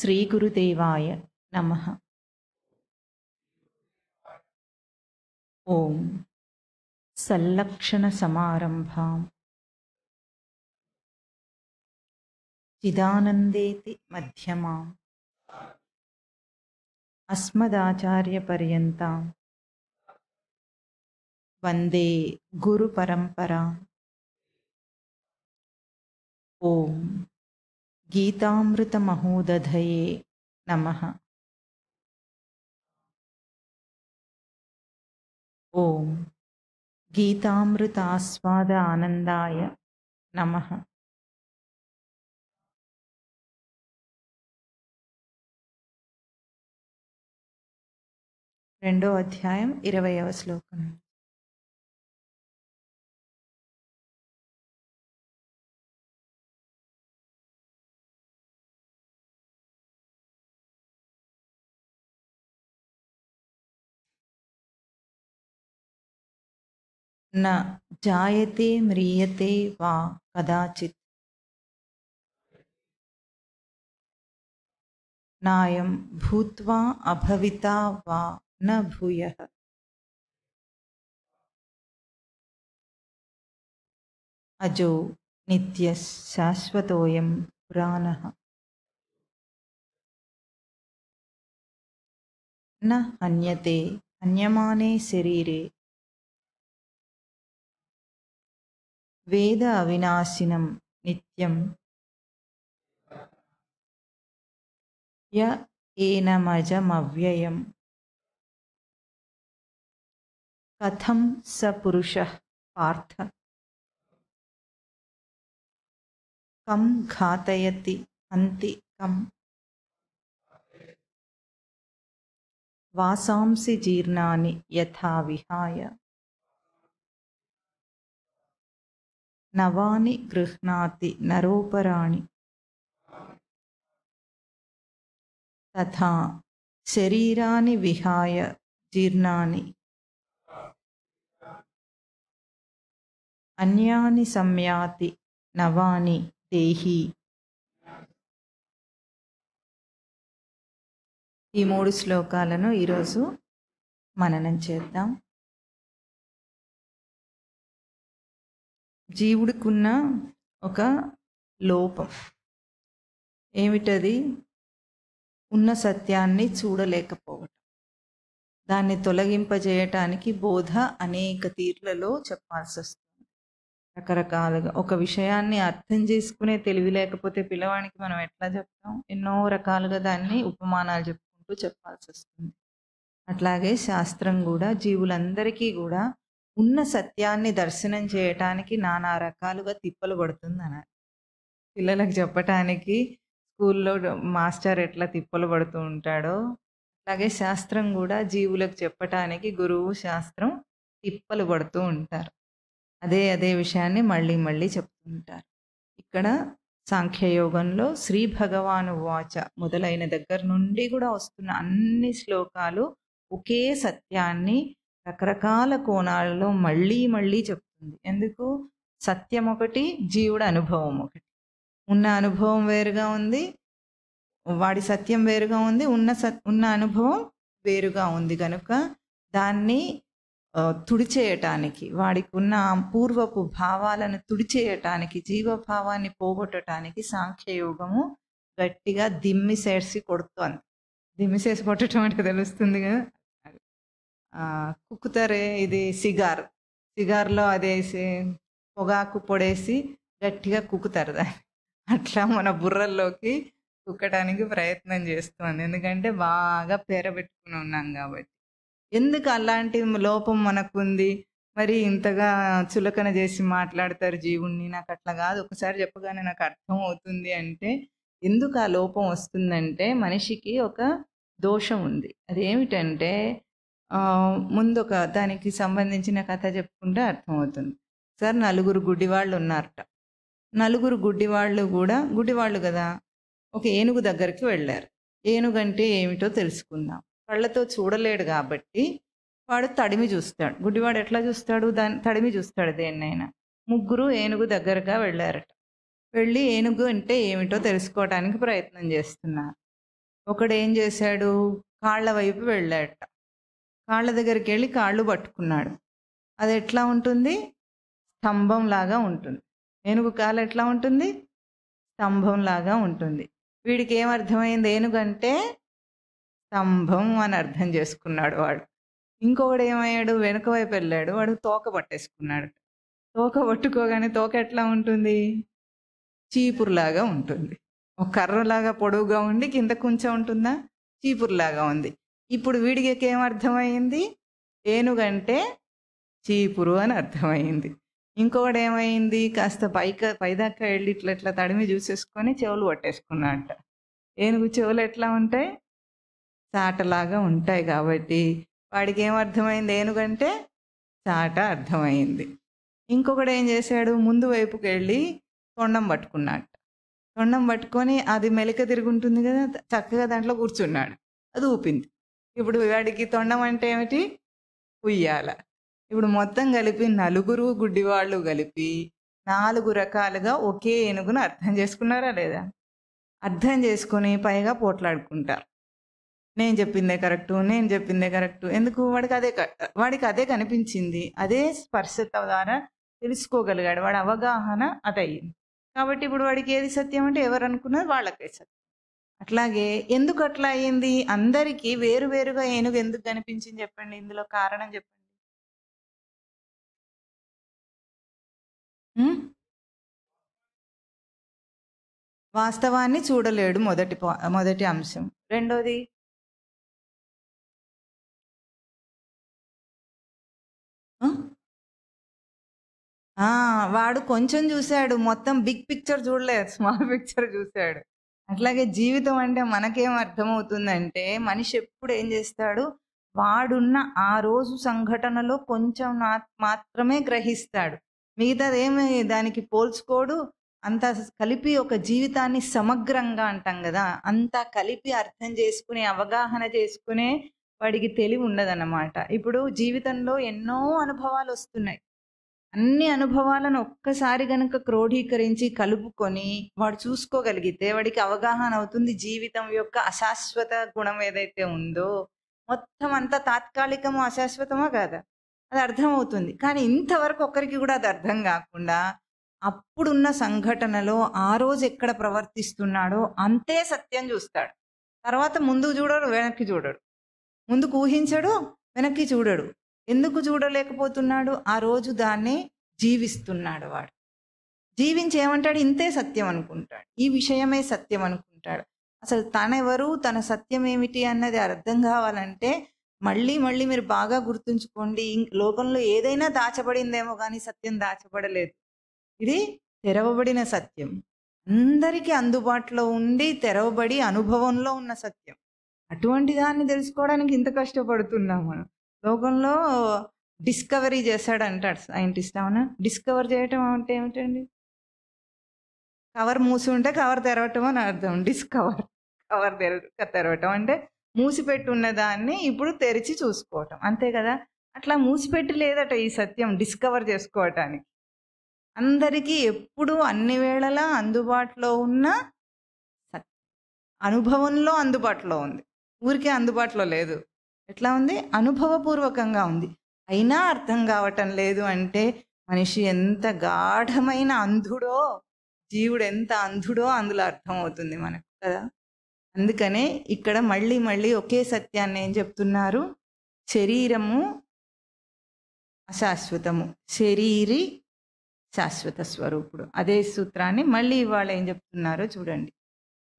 శ్రీ గురుదేవాయ నమః. ఓం సల్లక్షణ సమారంభాం చిదానందేతి మధ్యమాం అస్మదాచార్య పర్యంతాం వందే గురు పరంపరాం. ఓం గీతామృత మహోదధయే నమః. ఓం గీతామృతాస్వాద ఆనందాయ నమః. రెండో అధ్యాయం 20వ శ్లోకం. న జాయతే మ్రియతే వా కదాచిత్ నాయం భూత్వా అభవితా వా న భూయః. అజో నిత్యః శాశ్వతోయం పురాణః. న హన్యతే హన్యమానే శరీరే వేద అవినాశినం నిత్యం య ఏనమజమవ్యయం. కథం స పురుషః పార్థ కం ఘాతయతి హంతి కం. వాసాంసి జీర్ణాని యథా విహాయ నవాని గృహ్ణాతి నరోపరాణి. తథా శరీరాని విహాయ జీర్ణాని అన్యాని సంయాతి నవాని దేహి. ఈ 3 శ్లోకాలను ఈరోజు మననం చేద్దాం. జీవుడికున్న ఒక లోపం ఏమిటది? ఉన్న సత్యాన్ని చూడలేకపోవటం. దాన్ని తొలగింపజేయటానికి బోధ అనేక తీర్లలో చెప్పాల్సి వస్తుంది. రకరకాలుగా ఒక విషయాన్ని అర్థం చేసుకునే తెలివి లేకపోతే పిల్లవానికి మనం ఎట్లా చెప్తాం? ఎన్నో రకాలుగా దాన్ని ఉపమానాలు చెప్పుకుంటూ చెప్పాల్సి వస్తుంది. అట్లాగే శాస్త్రం కూడా జీవులందరికీ కూడా ఉన్న సత్యాన్ని దర్శనం చేయటానికి నానా రకాలుగా తిప్పలు పడుతుంది అన్నారు. పిల్లలకు చెప్పటానికి స్కూల్లో మాస్టర్ ఎట్లా తిప్పలు పడుతూ ఉంటాడో అలాగే శాస్త్రం కూడా జీవులకు చెప్పటానికి గురువు శాస్త్రం తిప్పలు పడుతూ ఉంటారు. అదే విషయాన్ని మళ్ళీ మళ్ళీ చెప్తుంటారు. ఇక్కడ సాంఖ్యయోగంలో శ్రీ భగవాను వాచ మొదలైన దగ్గర నుండి కూడా వస్తున్న అన్ని శ్లోకాలు ఒకే సత్యాన్ని రకరకాల కోణాలలో మళ్ళీ మళ్ళీ చెప్తుంది. ఎందుకు? సత్యం ఒకటి, జీవుడు అనుభవం ఒకటి. ఉన్న అనుభవం వేరుగా ఉంది, వాడి సత్యం వేరుగా ఉంది, ఉన్న అనుభవం వేరుగా ఉంది. కనుక దాన్ని తుడిచేయటానికి, వాడికి ఉన్న పూర్వపు భావాలను తుడిచేయటానికి, జీవభావాన్ని పోగొట్టడానికి సాంఖ్యయోగము గట్టిగా దిమ్మిసేసి కొడుతోంది. దిమ్మిసేసి కొట్టడం అంటే తెలుస్తుంది కదా, కుక్కుతారే, ఇది సిగార్లో అదేసి పొగాకు పొడేసి గట్టిగా కుక్కుతారు దాన్ని. అట్లా మన బుర్రల్లోకి కుక్కడానికి ప్రయత్నం చేస్తుంది. ఎందుకంటే బాగా పెరబెట్టుకుని ఉన్నాం కాబట్టి. ఎందుకు అలాంటి లోపం మనకుంది? మరి ఇంతగా చులకన చేసి మాట్లాడతారు జీవుణ్ణి. నాకు అట్లా కాదు, ఒకసారి చెప్పగానే నాకు అర్థం అవుతుంది అంటే ఎందుకు ఆ లోపం వస్తుందంటే మనిషికి ఒక దోషం ఉంది. అదేమిటంటే ముందు ఒక దానికి సంబంధించిన కథ చెప్పుకుంటే అర్థమవుతుంది. సార్, 4 గుడ్డివాళ్ళు ఉన్నారట. 4 గుడ్డివాళ్ళు కూడా గుడ్డివాళ్ళు కదా, ఒక ఏనుగు దగ్గరికి వెళ్ళారు. ఏనుగంటే ఏమిటో తెలుసుకుందాం. కళ్ళతో చూడలేడు కాబట్టి వాడు తడిమి చూస్తాడు. గుడ్డివాడు ఎట్లా చూస్తాడు? తడిమి చూస్తాడు దేన్నైనా. 3 ఏనుగు దగ్గరగా వెళ్ళారట. వెళ్ళి ఏనుగు అంటే ఏమిటో తెలుసుకోవడానికి ప్రయత్నం చేస్తున్నారు. ఒకడు ఏం చేశాడు, కాళ్ళ వైపు వెళ్ళాట. కాళ్ళ దగ్గరికి వెళ్ళి కాళ్ళు పట్టుకున్నాడు. అది ఎట్లా ఉంటుంది, స్తంభం లాగా ఉంటుంది. ఏనుగు కాలు ఎట్లా ఉంటుంది, స్తంభం లాగా ఉంటుంది. వీడికి ఏమర్థమైంది, ఏనుగంటే స్తంభం అని అర్థం చేసుకున్నాడు వాడు. ఇంకొకడు ఏమయ్యాడు, వెనుక వైపు వెళ్ళాడు, వాడు తోక పట్టేసుకున్నాడు. తోక పట్టుకోగానే తోక ఎట్లా ఉంటుంది, చీపురులాగా ఉంటుంది. ఒక కర్రలాగా పొడవుగా ఉండి కింద కొంచెం ఉంటుందా, చీపురులాగా ఉంది. ఇప్పుడు వీడికి ఏమర్థమైంది, ఏనుగంటే చీపురు అని అర్థమైంది. ఇంకొకటి ఏమైంది, కాస్త పైదాకా వెళ్ళి ఇట్లా ఇట్లా తడిమి చూసేసుకొని చెవులు పట్టేసుకున్నట్ట. ఏనుగు చెవులు ఎట్లా ఉంటాయి, చాటలాగా ఉంటాయి. కాబట్టి వాడికి ఏమర్థమైంది, ఏనుగంటే చాట అర్థమైంది. ఇంకొకడు ఏం చేశాడు, ముందు వైపుకి వెళ్ళి తొండం పట్టుకున్నట్ట. తొండం పట్టుకొని అది మెలిక తిరుగుంటుంది కదా, చక్కగా దాంట్లో కూర్చున్నాడు. అది ఊపింది. ఇప్పుడు వాడికి తొండం అంటే ఏమిటి, ఉయ్యాల. ఇప్పుడు మొత్తం కలిపి నలుగురు గుడ్డివాళ్ళు కలిపి 4 రకాలుగా ఒకే ఏనుగును అర్థం చేసుకున్నారా లేదా, అర్థం చేసుకొని పైగా పోట్లాడుకుంటారు. నేను చెప్పిందే కరెక్టు, నేను చెప్పిందే కరెక్టు. ఎందుకు, వాడికి అదే కనిపించింది, అదే స్పర్శత ద్వారా తెలుసుకోగలిగాడు. వాడి అవగాహన అదయ్యింది. కాబట్టి ఇప్పుడు వాడికి ఏది సత్యం అంటే ఎవరు అనుకున్నది వాళ్ళకే సత్యం. అట్లాగే ఎందుకు అట్లా అయ్యింది, అందరికీ వేరువేరుగా ఏనుగు ఎందుకు కనిపించింది చెప్పండి, ఇందులో కారణం చెప్పండి. వాస్తవాన్ని చూడలేడు, మొదటి అంశం. రెండోది, వాడు కొంచెం చూశాడు, మొత్తం బిగ్ పిక్చర్ చూడలేదు, స్మాల్ పిక్చర్ చూశాడు. అట్లాగే జీవితం అంటే మనకేం అర్థమవుతుందంటే, మనిషి ఎప్పుడు ఏం చేస్తాడు, వాడున్న ఆ రోజు సంఘటనలో కొంచెం మాత్రమే గ్రహిస్తాడు. మిగతాదేమి దానికి పోల్చుకోడు. అంతా కలిపి ఒక జీవితాన్ని సమగ్రంగా అంటాం కదా, అంతా కలిపి అర్థం చేసుకునే, అవగాహన చేసుకునే వాడికి తెలివి ఉండదన్నమాట. ఇప్పుడు జీవితంలో ఎన్నో అనుభవాలు వస్తున్నాయి. అన్ని అనుభవాలను ఒక్కసారి గనుక క్రోడీకరించి కలుపుకొని వాడు చూసుకోగలిగితే వాడికి అవగాహన అవుతుంది, జీవితం యొక్క అశాశ్వత గుణం ఏదైతే ఉందో మొత్తం అంతా తాత్కాలికమో అశాశ్వతమో కాదా, అది అర్థమవుతుంది. కానీ ఇంతవరకు ఒక్కరికి కూడా అది అర్థం కాకుండా అప్పుడున్న సంఘటనలో ఆ రోజు ఎక్కడ ప్రవర్తిస్తున్నాడో అంతే సత్యం చూస్తాడు. తర్వాత ముందుకు చూడడు, వెనక్కి చూడడు. ముందుకు ఊహించడు, వెనక్కి చూడడు. ఎందుకు చూడలేకపోతున్నాడు, ఆ రోజు దాన్ని జీవిస్తున్నాడు. వాడు జీవించి ఏమంటాడు, ఇంతే సత్యం అనుకుంటాడు, ఈ విషయమే సత్యం అనుకుంటాడు. అసలు తనెవరు, తన సత్యం ఏమిటి అన్నది అర్థం కావాలంటే మళ్ళీ మళ్ళీ మీరు బాగా గుర్తుంచుకోండి, లోకంలో ఏదైనా దాచబడిందేమో కానీ సత్యం దాచబడలేదు. ఇది తెరవబడిన సత్యం, అందరికీ అందుబాటులో ఉండి తెరవబడి అనుభవంలో ఉన్న సత్యం. అటువంటి దాన్ని తెలుసుకోవడానికి ఇంత కష్టపడుతున్నాం మనం. లోకంలో డిస్కవరీ చేశాడంటాడు సైంటిస్ట్. అవునా, డిస్కవర్ చేయటం అంటే ఏమిటండి, కవర్ మూసి ఉంటే కవర్ తెరవటం అని అర్థం. కవర్ తెరవటం అంటే మూసిపెట్టి ఉన్న దాన్ని ఇప్పుడు తెరిచి చూసుకోవటం, అంతే కదా. అట్లా మూసిపెట్టి లేదట ఈ సత్యం డిస్కవర్ చేసుకోవటానికి. అందరికీ ఎప్పుడూ అన్ని వేళలా అందుబాటులో ఉన్న సత్యం, అనుభవంలో అందుబాటులో ఉంది, ఊరికే అందుబాటులో లేదు. ఎట్లా ఉంది, అనుభవపూర్వకంగా ఉంది. అయినా అర్థం కావటం లేదు అంటే మనిషి ఎంత గాఢమైన అంధుడో, జీవుడు ఎంత అంధుడో అందులో అర్థమవుతుంది మనకు కదా. అందుకనే ఇక్కడ మళ్ళీ మళ్ళీ ఒకే సత్యాన్ని ఏం చెప్తున్నారు, శరీరము అశాశ్వతము, శరీరి శాశ్వత స్వరూపుడు. అదే సూత్రాన్ని మళ్ళీ ఇవాళ ఏం చెప్తున్నారో చూడండి.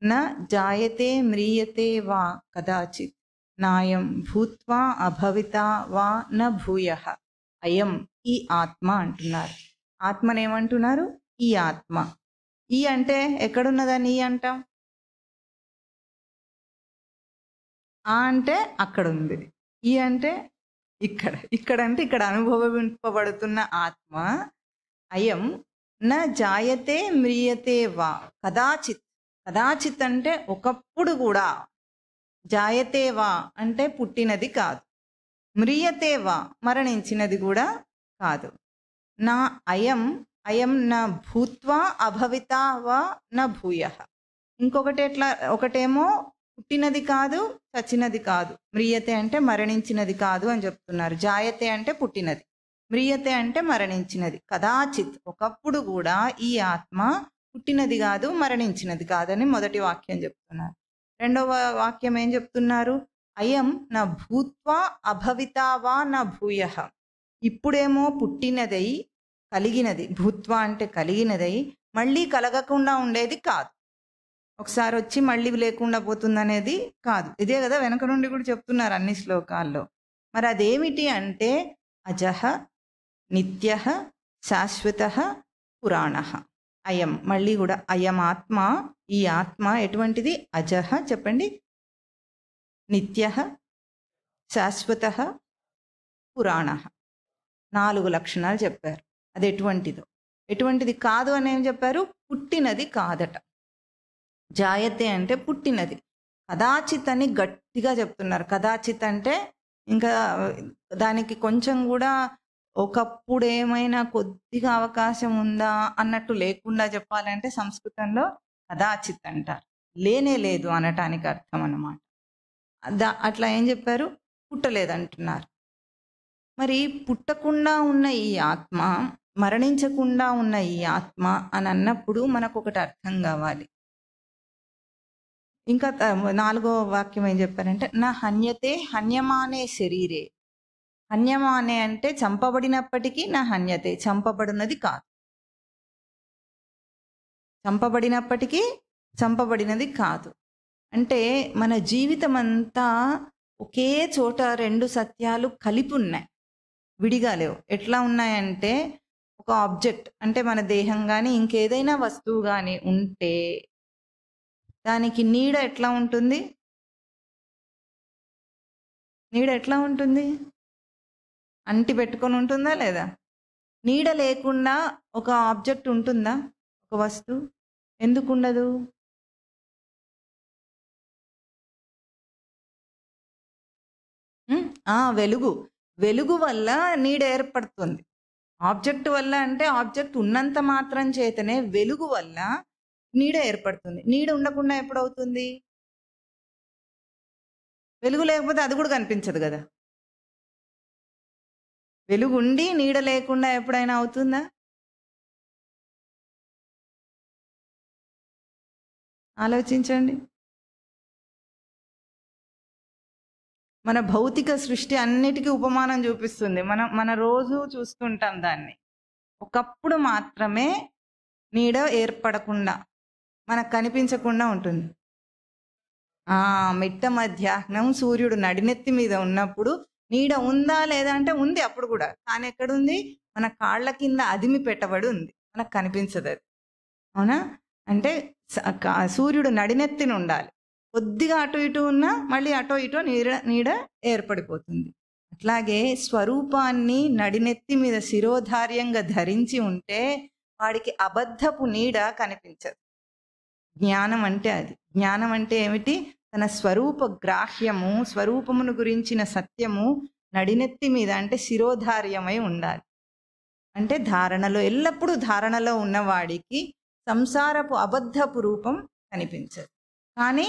నా జాయతే మ్రియతే వా కదాచిత్ నాయం భూత్వా అభవిత వా న భూయః అయం, ఈ ఆత్మ అంటున్నారు. ఆత్మనేమంటున్నారు, ఈ ఆత్మ. ఈ అంటే ఎక్కడున్నదని ఈ అంటాం, ఆ అంటే అక్కడ ఉంది, ఈ అంటే ఇక్కడ. ఇక్కడ అంటే ఇక్కడ అనుభవింపబడుతున్న ఆత్మ. అయం న జాయతే మ్రియతే వా కదాచిత్. కదాచిత్ అంటే ఒకప్పుడు కూడా, జాయతే వా అంటే పుట్టినది కాదు, మ్రియతే వా మరణించినది కూడా కాదు. నా అయం న భూత్వా అభవితా వా న భూయః. ఇంకొకటి ఎట్లా, ఒకటేమో పుట్టినది కాదు, చచ్చినది కాదు. మ్రియతే అంటే మరణించినది కాదు అని చెప్తున్నారు. జాయతే అంటే పుట్టినది, మ్రియతే అంటే మరణించినది. కదాచిత్ ఒకప్పుడు కూడా ఈ ఆత్మ పుట్టినది కాదు, మరణించినది కాదని మొదటి వాక్యం చెప్తున్నారు. రెండవ వాక్యం ఏం చెప్తున్నారు? అయం నా భూత్వా అభవితావా నా భూయ. ఇప్పుడేమో పుట్టినదై కలిగినది, భూత్వా అంటే కలిగినదై మళ్ళీ కలగకుండా ఉండేది కాదు, ఒకసారి వచ్చి మళ్ళీ లేకుండా పోతుందనేది కాదు. ఇదే కదా వెనక నుండి కూడా చెప్తున్నారు అన్ని శ్లోకాల్లో. మరి అదేమిటి అంటే అజః నిత్యః శాశ్వతః పురాణః. అయం, మళ్ళీ కూడా అయం ఆత్మ, ఈ ఆత్మ ఎటువంటిది? అజః చెప్పండి, నిత్యః శాశ్వతః పురాణః. 4 లక్షణాలు చెప్పారు. అది ఎటువంటిదో, ఎటువంటిది కాదు అని ఏం చెప్పారు? పుట్టినది కాదట. జాయతే అంటే పుట్టినది. కదాచిత్ అని గట్టిగా చెప్తున్నారు. కదాచిత్ అంటే ఇంకా దానికి కొంచెం కూడా ఒకప్పుడు ఏమైనా కొద్దిగా అవకాశం ఉందా అన్నట్టు లేకుండా చెప్పాలంటే సంస్కృతంలో కదాచిత్ అంటారు. లేనే లేదు అనటానికి అర్థం అన్నమాట. అట్లా ఏం చెప్పారు? పుట్టలేదంటున్నారు. మరి పుట్టకుండా ఉన్న ఈ ఆత్మ, మరణించకుండా ఉన్న ఈ ఆత్మ అని అన్నప్పుడు మనకు ఒకటి అర్థం కావాలి. ఇంకా 4వ వాక్యం ఏం చెప్పారంటే నా హన్యతే హన్యమానే శరీరే. హన్యమానే అంటే చంపబడినప్పటికీ నా హన్యతే, చంపబడినది కాదు. చంపబడినప్పటికీ చంపబడినది కాదు. అంటే మన జీవితం అంతా ఒకే చోట 2 సత్యాలు కలిపి ఉన్నాయి, విడిగా లేవు. ఎట్లా ఉన్నాయంటే ఒక ఆబ్జెక్ట్ అంటే మన దేహం కానీ ఇంకేదైనా వస్తువు కానీ ఉంటే దానికి నీడ ఎట్లా ఉంటుంది? నీడ ఎట్లా ఉంటుంది? అంటి పెట్టుకొని ఉంటుందా లేదా? నీడ లేకుండా ఒక ఆబ్జెక్ట్ ఉంటుందా? ఒక వస్తువు ఎందుకు ఉండదు? వెలుగు, వెలుగు వల్ల నీడ ఏర్పడుతుంది. ఆబ్జెక్ట్ వల్ల అంటే ఆబ్జెక్ట్ ఉన్నంత మాత్రం చేతనే వెలుగు వల్ల నీడ ఏర్పడుతుంది. నీడ ఉండకుండా ఎప్పుడవుతుంది? వెలుగు లేకపోతే అది కూడా కనిపించదు కదా. వెలుగు ఉండి నీడ లేకుండా ఎప్పుడైనా అవుతుందా? ఆలోచించండి. మన భౌతిక సృష్టి అన్నిటికీ ఉపమానం చూపిస్తుంది. మన రోజు చూస్తుంటాం దాన్ని. ఒకప్పుడు మాత్రమే నీడ ఏర్పడకుండా మనకు కనిపించకుండా ఉంటుంది. మిట్ట మధ్యాహ్నం సూర్యుడు నడినెత్తి మీద ఉన్నప్పుడు నీడ ఉందా లేదా అంటే ఉంది అప్పుడు కూడా. కానీ ఎక్కడుంది? మన కాళ్ళ కింద అదిమి పెట్టబడి ఉంది, మనకు కనిపించదు అది. అవునా? అంటే సూర్యుడు నడినెత్తిన ఉండాలి. కొద్దిగా అటు ఇటు ఉన్నా మళ్ళీ అటో ఇటో నీడ ఏర్పడిపోతుంది. అట్లాగే స్వరూపాన్ని నడినెత్తి మీద శిరోధార్యంగా ధరించి ఉంటే వాడికి అబద్ధపు నీడ కనిపించదు. జ్ఞానం అంటే అది. జ్ఞానం అంటే ఏమిటి? తన స్వరూప గ్రాహ్యము, స్వరూపమును గురించిన సత్యము నడినెత్తి మీద అంటే శిరోధార్యమై ఉండాలి. అంటే ధారణలో, ఎల్లప్పుడూ ధారణలో ఉన్నవాడికి సంసారపు అబద్ధపు రూపం కనిపించదు. కానీ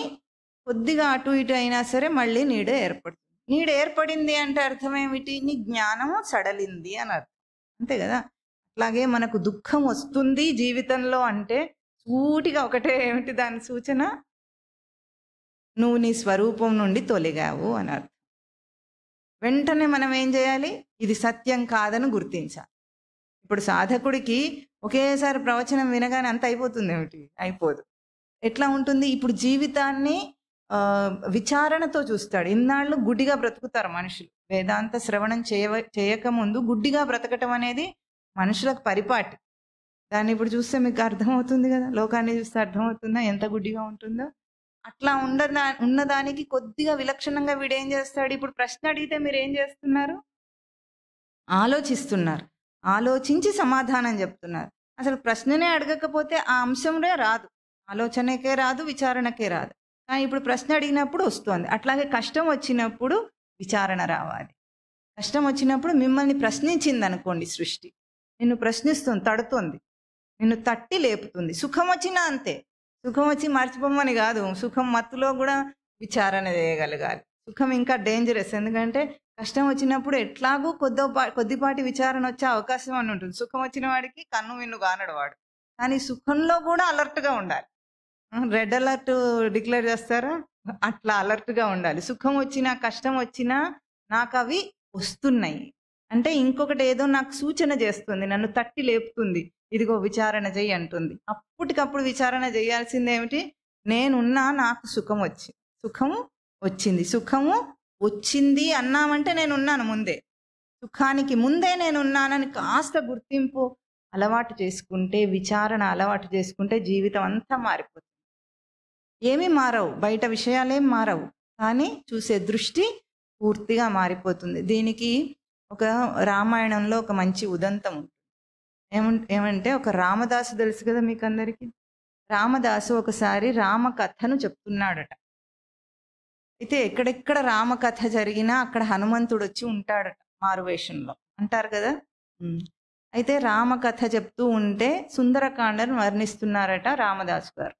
కొద్దిగా అటు ఇటు అయినా సరే మళ్ళీ నీడ ఏర్పడుతుంది. నీడ ఏర్పడింది అంటే అర్థం ఏమిటి? నీ జ్ఞానము సడలింది అని అర్థం. అంతే కదా. అట్లాగే మనకు దుఃఖం వస్తుంది జీవితంలో అంటే సూటిగా ఒకటే ఏమిటి దాని సూచన? నువ్వు నీ స్వరూపం నుండి తొలగావు అని అర్థం. వెంటనే మనం ఏం చేయాలి? ఇది సత్యం కాదని గుర్తించాలి. ఇప్పుడు సాధకుడికి ఒకేసారి ప్రవచనం వినగానే అంత అయిపోతుంది ఏమిటి? అయిపోదు. ఎట్లా ఉంటుంది? ఇప్పుడు జీవితాన్ని విచారణతో చూస్తాడు. ఇన్నాళ్ళు గుడ్డిగా బ్రతుకుతారు మనుషులు. వేదాంత శ్రవణం చేయకముందు గుడ్డిగా బ్రతకటం అనేది మనుషులకు పరిపాటి. దాన్ని ఇప్పుడు చూస్తే మీకు అర్థమవుతుంది కదా. లోకాన్ని చూస్తే అర్థమవుతుందా ఎంత గుడ్డిగా ఉంటుందో? అట్లా ఉన్నదానికి కొద్దిగా విలక్షణంగా వీడేం చేస్తాడు? ఇప్పుడు ప్రశ్న అడిగితే మీరు ఏం చేస్తున్నారు? ఆలోచిస్తున్నారు. ఆలోచించి సమాధానం చెప్తున్నారు. అసలు ప్రశ్ననే అడగకపోతే ఆ అంశంలో రాదు, ఆలోచనకే రాదు, విచారణకే రాదు. కానీ ఇప్పుడు ప్రశ్న అడిగినప్పుడు వస్తుంది. అట్లాగే కష్టం వచ్చినప్పుడు విచారణ రావాలి. కష్టం వచ్చినప్పుడు మిమ్మల్ని ప్రశ్నించింది అనుకోండి, సృష్టి నిన్ను ప్రశ్నిస్తుంది, తడుతుంది, నిన్ను తట్టి లేపుతుంది. సుఖం వచ్చినా అంతే. సుఖం వచ్చి మర్చిపోమని కాదు, సుఖం మత్తులో కూడా విచారణ చేయగలగాలి. సుఖం ఇంకా డేంజరస్. ఎందుకంటే కష్టం వచ్చినప్పుడు ఎట్లాగూ కొద్దిపాటి విచారణ వచ్చే అవకాశం అని ఉంటుంది. సుఖం వచ్చిన వాడికి కన్ను మిన్ను కానడు వాడు. కానీ సుఖంలో కూడా అలర్ట్‌గా ఉండాలి. రెడ్ అలర్ట్ డిక్లేర్ చేస్తారా? అట్లా అలర్ట్‌గా ఉండాలి. సుఖం వచ్చినా, కష్టం వచ్చినా నాకవి వస్తున్నాయి. అంటే ఇంకొకటి ఏదో నాకు సూచన చేస్తుంది. నన్ను తట్టి లేపుతుంది. ఇదిగో విచారణ చెయ్యి అంటుంది. అప్పటికప్పుడు విచారణ చేయాల్సిందేమిటి? నేనున్నా, నాకు సుఖం సుఖము వచ్చింది. సుఖము వచ్చింది అన్నామంటే నేనున్నాను ముందే. సుఖానికి ముందే నేనున్నానని కాస్త గుర్తింపు అలవాటు చేసుకుంటే, విచారణ అలవాటు చేసుకుంటే జీవితం అంతా మారిపోతుంది. ఏమీ మారవు, బయట విషయాలేం మారవు, కానీ చూసే దృష్టి పూర్తిగా మారిపోతుంది. దీనికి ఒక రామాయణంలో ఒక మంచి ఉదంతం ఉంటుంది. ఏమంటే ఒక రామదాసు తెలుసు కదా మీకు అందరికీ. రామదాసు ఒకసారి రామకథను చెప్తున్నాడట. అయితే ఎక్కడెక్కడ రామకథ జరిగినా అక్కడ హనుమంతుడు వచ్చి ఉంటాడట మారువేషంలో, అంటారు కదా. అయితే రామకథ చెప్తూ ఉంటే సుందరకాండను వర్ణిస్తున్నారట రామదాసు గారు.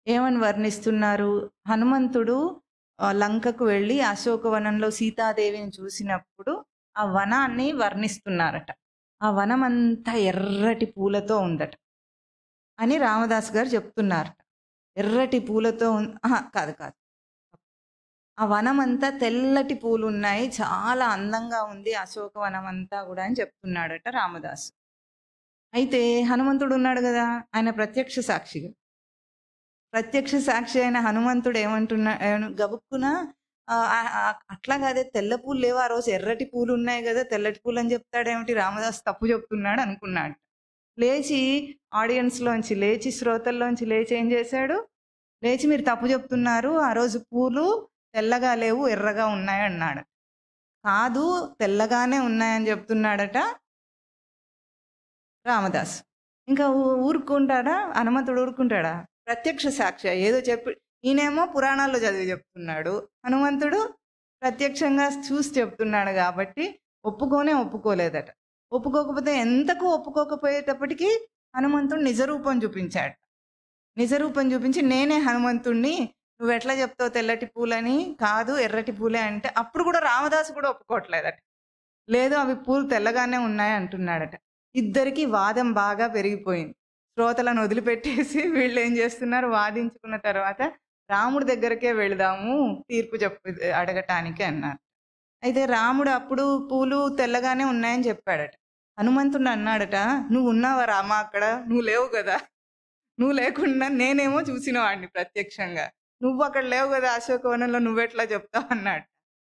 ఏమని వర్ణిస్తున్నారు? హనుమంతుడు లంకకు వెళ్ళి అశోకవనంలో సీతాదేవిని చూసినప్పుడు ఆ వనాన్ని వర్ణిస్తున్నారట. ఆ వనం అంతా ఎర్రటి పూలతో ఉందట అని రామదాసు గారు చెప్తున్నారట. ఎర్రటి పూలతో కాదు, ఆ వనం అంతా తెల్లటి పూలు ఉన్నాయి, చాలా అందంగా ఉంది అశోకవనం అంతా కూడా అని చెప్తున్నాడట రామదాసు. అయితే హనుమంతుడు ఉన్నాడు కదా, ఆయన ప్రత్యక్ష సాక్షి అయిన హనుమంతుడు గబుక్కున అట్లా కాదే, తెల్ల పూలు లేవు, ఆ రోజు ఎర్రటి పూలు ఉన్నాయి కదా, తెల్లటి పూలు అని చెప్తాడేమిటి, రామదాసు తప్పు చెప్తున్నాడు అనుకున్నాడు. లేచి ఆడియన్స్లోంచి లేచి, శ్రోతల్లోంచి లేచి ఏం చేశాడు? లేచి మీరు తప్పు చెప్తున్నారు, ఆ రోజు పూలు తెల్లగా లేవు, ఎర్రగా ఉన్నాయి అన్నాడు. కాదు, తెల్లగానే ఉన్నాయని చెప్తున్నాడట రామదాసు. ఇంకా ఊరుకుంటాడా హనుమంతుడు? ఊరుకుంటాడా? ప్రత్యక్ష సాక్షి ఏదో చెప్పి, ఈయనేమో పురాణాల్లో చదివి చెప్తున్నాడు, హనుమంతుడు ప్రత్యక్షంగా చూసి చెప్తున్నాడు కాబట్టి ఒప్పుకోలేదట. ఒప్పుకోకపోతే ఎంతకు ఒప్పుకోకపోయేటప్పటికీ హనుమంతుడు నిజరూపం చూపించాడు. నిజరూపం చూపించి, నేనే హనుమంతుణ్ణి, నువ్వు ఎట్లా చెప్తావు తెల్లటి పూలని, కాదు ఎర్రటి పూలే అంటే, అప్పుడు కూడా రామదాసు కూడా ఒప్పుకోవట్లేదట. లేదు, అవి పూలు తెల్లగానే ఉన్నాయి అంటున్నాడట. ఇద్దరికి వాదం బాగా పెరిగిపోయింది. శ్రోతలను వదిలిపెట్టేసి వీళ్ళు ఏం చేస్తున్నారు, వాదించుకున్న తర్వాత రాముడి దగ్గరకే వెళదాము తీర్పు అడగటానికి అన్నారు. అయితే రాముడు అప్పుడు పూలు తెల్లగానే ఉన్నాయని చెప్పాడట. హనుమంతుడు అన్నాడట, నువ్వు ఉన్నావా రామ అక్కడ? నువ్వు లేవు కదా, నువ్వు లేకుండా నేనేమో చూసిన వాడిని ప్రత్యక్షంగా, నువ్వు అక్కడ లేవు కదా అశోకవనంలో, నువ్వెట్లా చెప్తావు అన్నాడు.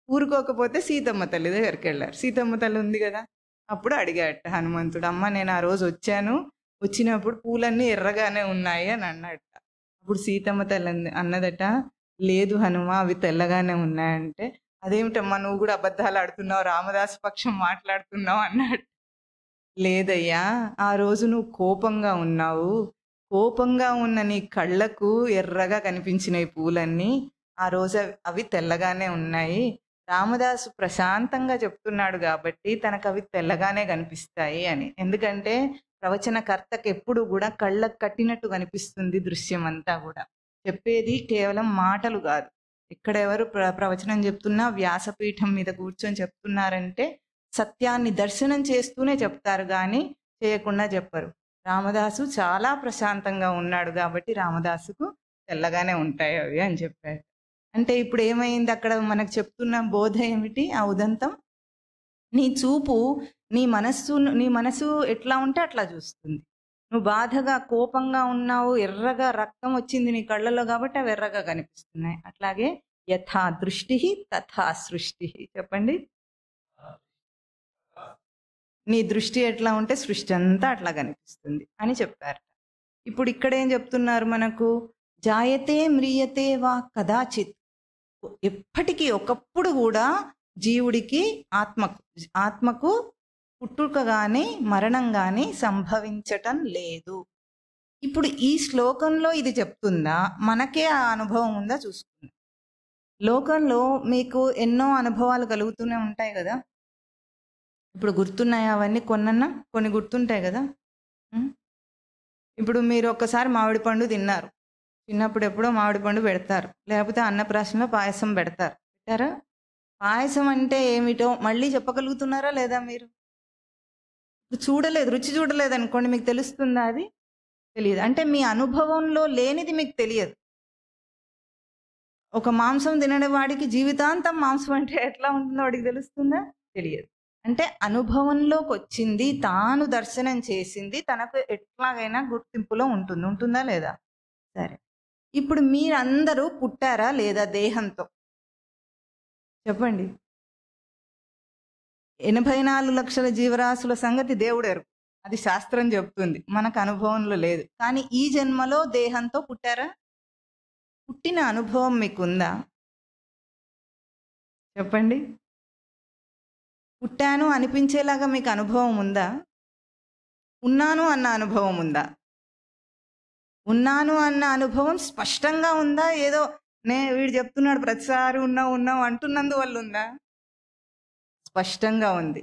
ఊరుకోకపోతే సీతమ్మ తల్లి దగ్గరికి వెళ్ళారు. సీతమ్మ తల్లి ఉంది కదా, అప్పుడు అడిగాడట హనుమంతుడు, అమ్మ నేను ఆ రోజు వచ్చినప్పుడు పూలన్నీ ఎర్రగానే ఉన్నాయి అని అన్నాడట. అప్పుడు సీతమ్మ తల్లి అన్నదట, లేదు హనుమ, అవి తెల్లగానే ఉన్నాయంటే, అదేమిటమ్మా నువ్వు కూడా అబద్ధాలు ఆడుతున్నావు, రామదాసు పక్షం మాట్లాడుతున్నావు అన్నాడు. లేదయ్యా, ఆ రోజు నువ్వు కోపంగా ఉన్నావు, కోపంగా ఉన్న నీ కళ్ళకు ఎర్రగా కనిపించినాయి పూలన్నీ, ఆ రోజు అవి తెల్లగానే ఉన్నాయి. రామదాసు ప్రశాంతంగా చెప్తున్నాడు కాబట్టి తనకు అవి తెల్లగానే కనిపిస్తాయి అని. ఎందుకంటే ప్రవచనకర్తకు ఎప్పుడు కూడా కళ్ళకు కట్టినట్టు కనిపిస్తుంది దృశ్యం అంతా కూడా. చెప్పేది కేవలం మాటలు కాదు. ఎక్కడెవరు ప్రవచనం చెప్తున్నా వ్యాసపీఠం మీద కూర్చొని చెప్తున్నారంటే సత్యాన్ని దర్శనం చేస్తూనే చెప్తారు, కానీ చేయకుండా చెప్పరు. రామదాసు చాలా ప్రశాంతంగా ఉన్నాడు కాబట్టి రామదాసుకు తెల్లగానే ఉంటాయి అవి అని చెప్పాడు. అంటే ఇప్పుడు ఏమైంది అక్కడ మనకు చెప్తున్న బోధ ఏమిటి? ఆ ఉదంతం, నీ చూపు నీ మనసు ఎట్లా ఉంటే అట్లా చూస్తుంది. నువ్వు బాధగా కోపంగా ఉన్నావు, ఎర్రగా రక్తం వచ్చింది నీ కళ్ళలో కాబట్టి అవి ఎర్రగా కనిపిస్తున్నాయి. అట్లాగే యథా దృష్టి తథా సృష్టి. చెప్పండి, నీ దృష్టి ఎట్లా ఉంటే సృష్టి అంతా అట్లా కనిపిస్తుంది అని చెప్పారు. ఇప్పుడు ఇక్కడ ఏం చెప్తున్నారు మనకు? జాయతే మ్రియతే వా కదాచిత్. ఎప్పటికీ ఒకప్పుడు కూడా జీవుడికి ఆత్మకు పుట్టుక కానీ మరణం కానీ సంభవించటం లేదు. ఇప్పుడు ఈ శ్లోకంలో ఇది చెప్తుందా, మనకే ఆ అనుభవం ఉందా చూసుకుందాం. లోకంలో మీకు ఎన్నో అనుభవాలు కలుగుతూనే ఉంటాయి కదా. ఇప్పుడు గుర్తున్నాయి అవన్నీ, కొన్ని గుర్తుంటాయి కదా. ఇప్పుడు మీరు ఒక్కసారి మామిడి పండు తిన్నారు, చిన్నప్పుడు ఎప్పుడో మామిడి పండు పెడతారు, లేకపోతే అన్నప్రాసనలో పాయసం పెడతారు. పెట్టారా? పాయసం అంటే ఏమిటో మళ్ళీ చెప్పగలుగుతున్నారా లేదా మీరు? చూడలేదు, రుచి చూడలేదు అనుకోండి, మీకు తెలుస్తుందా అది? తెలియదు. అంటే మీ అనుభవంలో లేనిది మీకు తెలియదు. ఒక మాంసం తినని వాడికి జీవితాంతం మాంసం అంటే ఎట్లా ఉంటుందో వాడికి తెలుస్తుందా? తెలియదు. అంటే అనుభవంలోకి వచ్చింది, తాను దర్శనం చేసింది, తనకు ఎట్లాగైనా గుర్తింపులో ఉంటుంది. ఉంటుందా లేదా? సరే, ఇప్పుడు మీరందరూ పుట్టారా లేదా దేహంతో? చెప్పండి. 84 లక్షల జీవరాశుల సంగతి దేవుడు ఎరుగు, అది శాస్త్రం చెప్తుంది, మనకు అనుభవంలో లేదు. కానీ ఈ జన్మలో దేహంతో పుట్టారా? పుట్టిన అనుభవం మీకుందా? చెప్పండి. పుట్టాను అనిపించేలాగా మీకు అనుభవం ఉందా? ఉన్నాను అన్న అనుభవం ఉందా? ఉన్నాను అన్న అనుభవం స్పష్టంగా ఉందా? ఏదో వీడు చెప్తున్నాడు ప్రతిసారి ఉన్నావు ఉన్నావు అంటున్నందువల్ల ఉందా? స్పష్టంగా ఉంది.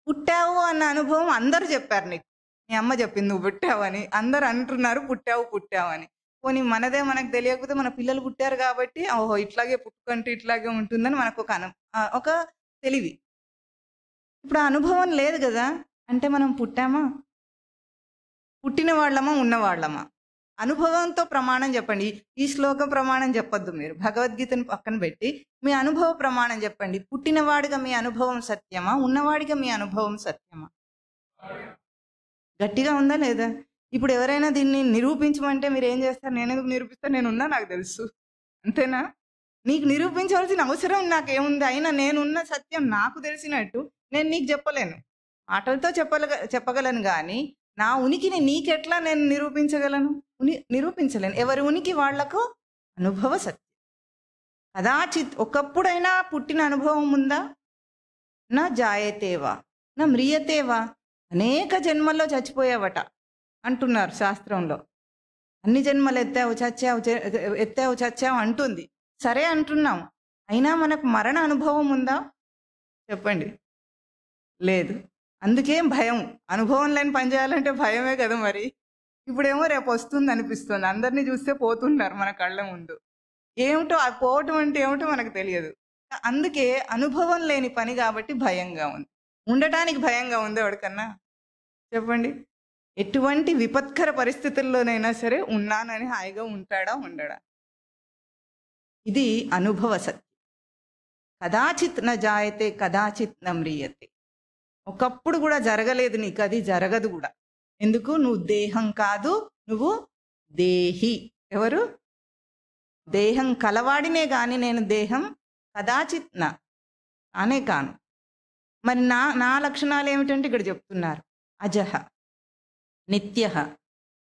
పుట్టావు అన్న అనుభవం అందరూ చెప్పారు నీకు. మీ అమ్మ చెప్పింది నువ్వు పుట్టావని, అందరు అంటున్నారు పుట్టావు పుట్టావు అని. పోనీ మనదే మనకు తెలియకపోతే మన పిల్లలు పుట్టారు కాబట్టి ఓహో ఇట్లాగే పుట్టుకంటే ఇట్లాగే ఉంటుందని మనకు ఒక తెలివి. ఇప్పుడు అనుభవం లేదు కదా, అంటే మనం పుట్టామా? పుట్టిన వాళ్ళమా ఉన్నవాళ్ళమా? అనుభవంతో ప్రమాణం చెప్పండి. ఈ శ్లోక ప్రమాణం చెప్పొద్దు మీరు, భగవద్గీతను పక్కన పెట్టి మీ అనుభవ ప్రమాణం చెప్పండి. పుట్టినవాడిగా మీ అనుభవం సత్యమా? ఉన్నవాడిగా మీ అనుభవం సత్యమా? గట్టిగా ఉందా లేదా? ఇప్పుడు ఎవరైనా దీన్ని నిరూపించమంటే మీరు ఏం చేస్తారు? నేను ఎందుకు నిరూపిస్తా, నేనున్నా నాకు తెలుసు, అంతేనా? నీకు నిరూపించవలసిన అవసరం నాకేముంది? అయినా నేనున్న సత్యం నాకు తెలిసినట్టు నేను నీకు చెప్పలేను, మాటలతో చెప్పగలను కానీ నా ఉనికిని నీకెట్లా నేను నిరూపించగలను? నిరూపించలేను. ఎవరి ఉనికి వాళ్లకు అనుభవ సత్యం. కదాచిత్ ఒకప్పుడైనా పుట్టిన అనుభవం ఉందా? నా జాయతేవా నా మ్రియతేవా, అనేక జన్మల్లో చచ్చిపోయావట అంటున్నారు శాస్త్రంలో. అన్ని జన్మలు ఎత్తావు చచ్చావు అంటుంది. సరే అంటున్నాం, అయినా మనకు మరణ అనుభవం ఉందా? చెప్పండి. లేదు. అందుకే భయం. అనుభవం లేని పని చేయాలంటే భయమే కదా మరి. ఇప్పుడేమో రేపు వస్తుంది అనిపిస్తుంది, అందరినీ చూస్తే పోతున్నారు మన కళ్ళ ముందు. ఏమిటో ఆ పోవటం అంటే ఏమిటో మనకు తెలియదు. అందుకే అనుభవం లేని పని కాబట్టి భయంగా ఉంది. ఉండటానికి భయంగా ఉంది ఎవరికన్నా? చెప్పండి. ఎటువంటి విపత్కర పరిస్థితుల్లోనైనా సరే ఉన్నానని హాయిగా ఉంటాడా ఉండడా? ఇది అనుభవ సత్యం. కదాచిత్ న జాయతే కదాచిత్ న మ్రియతే. ఒకప్పుడు కూడా జరగలేదు నీకు, అది జరగదు కూడా. ఎందుకు? నువ్వు దేహం కాదు, నువ్వు దేహి. ఎవరు? దేహం కలవాడినే గాని నేను దేహం కదాచిత్ నా అనే కాను. మరి నా లక్షణాలు ఏమిటంటే ఇక్కడ చెప్తున్నారు. అజహ, నిత్య,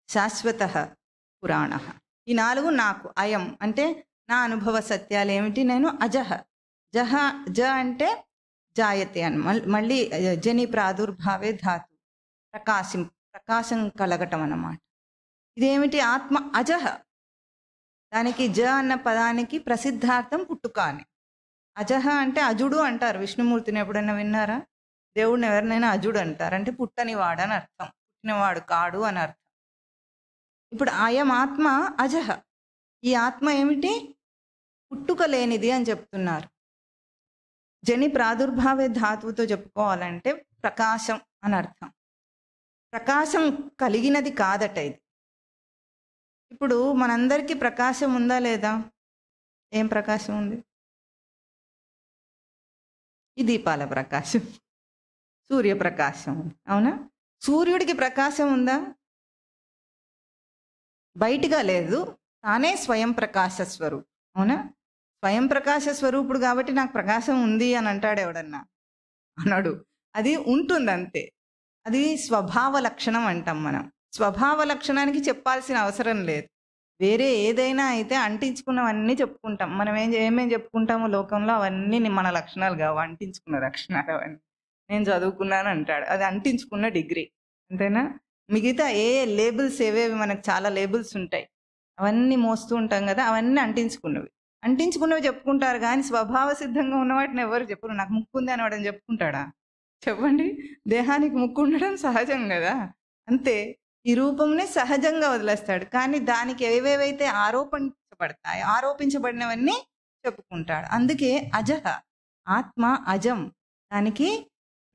శాశ్వత, పురాణ. ఈ 4 నాకు. అయం అంటే నా అనుభవ సత్యాలు ఏమిటి? నేను అజహ. జ అంటే జాయతే అని, మళ్ళీ జని ప్రాదుర్భావే ధాతు, ప్రకాశం కలగటం అన్నమాట. ఇదేమిటి? ఆత్మ అజహ. దానికి జ అన్న పదానికి ప్రసిద్ధార్థం పుట్టుక అని. అజహ అంటే అజుడు అంటారు. విష్ణుమూర్తిని ఎప్పుడైనా విన్నారా? దేవుడిని ఎవరినైనా అజుడు అంటారు, అంటే పుట్టనివాడు అని అర్థం, పుట్టినవాడు కాడు అని అర్థం. ఇప్పుడు అయం ఆత్మ అజహ. ఈ ఆత్మ ఏమిటి? పుట్టుక లేనిది అని చెప్తున్నారు. జని ప్రాదుర్భావే ధాతువుతో చెప్పుకోవాలంటే ప్రకాశం అని అర్థం. ప్రకాశం కలిగినది కాదట ఇది. ఇప్పుడు మనందరికీ ప్రకాశం ఉందా లేదా? ఏం ప్రకాశం ఉంది? ఈ దీపాల ప్రకాశం, సూర్యప్రకాశం, అవునా? సూర్యుడికి ప్రకాశం ఉందా? బయటిగా లేదు, తానే స్వయం ప్రకాశ స్వరూపం, అవునా? స్వయం ప్రకాశ స్వరూపుడు కాబట్టి నాకు ప్రకాశం ఉంది అని అంటాడు ఎవడన్నా? అన్నాడు. అది ఉంటుంది అంతే. అది స్వభావ లక్షణం అంటాం మనం. స్వభావ లక్షణానికి చెప్పాల్సిన అవసరం లేదు. వేరే ఏదైనా అయితే అంటించుకున్నవన్నీ చెప్పుకుంటాం మనం. ఏమేం చెప్పుకుంటామో లోకంలో అవన్నీ మన లక్షణాలు కావు, అంటించుకున్న లక్షణాలు అవన్నీ. నేను చదువుకున్నాను అంటాడు, అది అంటించుకున్న డిగ్రీ, అంతేనా? మిగతా లేబుల్స్ ఏవేవి, మనకు చాలా లేబుల్స్ ఉంటాయి, అవన్నీ మోస్తూ ఉంటాం కదా, అవన్నీ అంటించుకున్నవి చెప్పుకుంటారు. కానీ స్వభావ సిద్ధంగా ఉన్న వాటిని ఎవరు చెప్పరు. నాకు ముక్కు ఉంది అని వాడని చెప్పుకుంటాడా? చెప్పండి. దేహానికి ముక్కు ఉండడం సహజం కదా, అంతే. ఈ రూపంని సహజంగా వదిలేస్తాడు. కానీ దానికి ఏవేవైతే ఆరోపించబడినవన్నీ చెప్పుకుంటాడు. అందుకే అజహ, ఆత్మ అజం. దానికి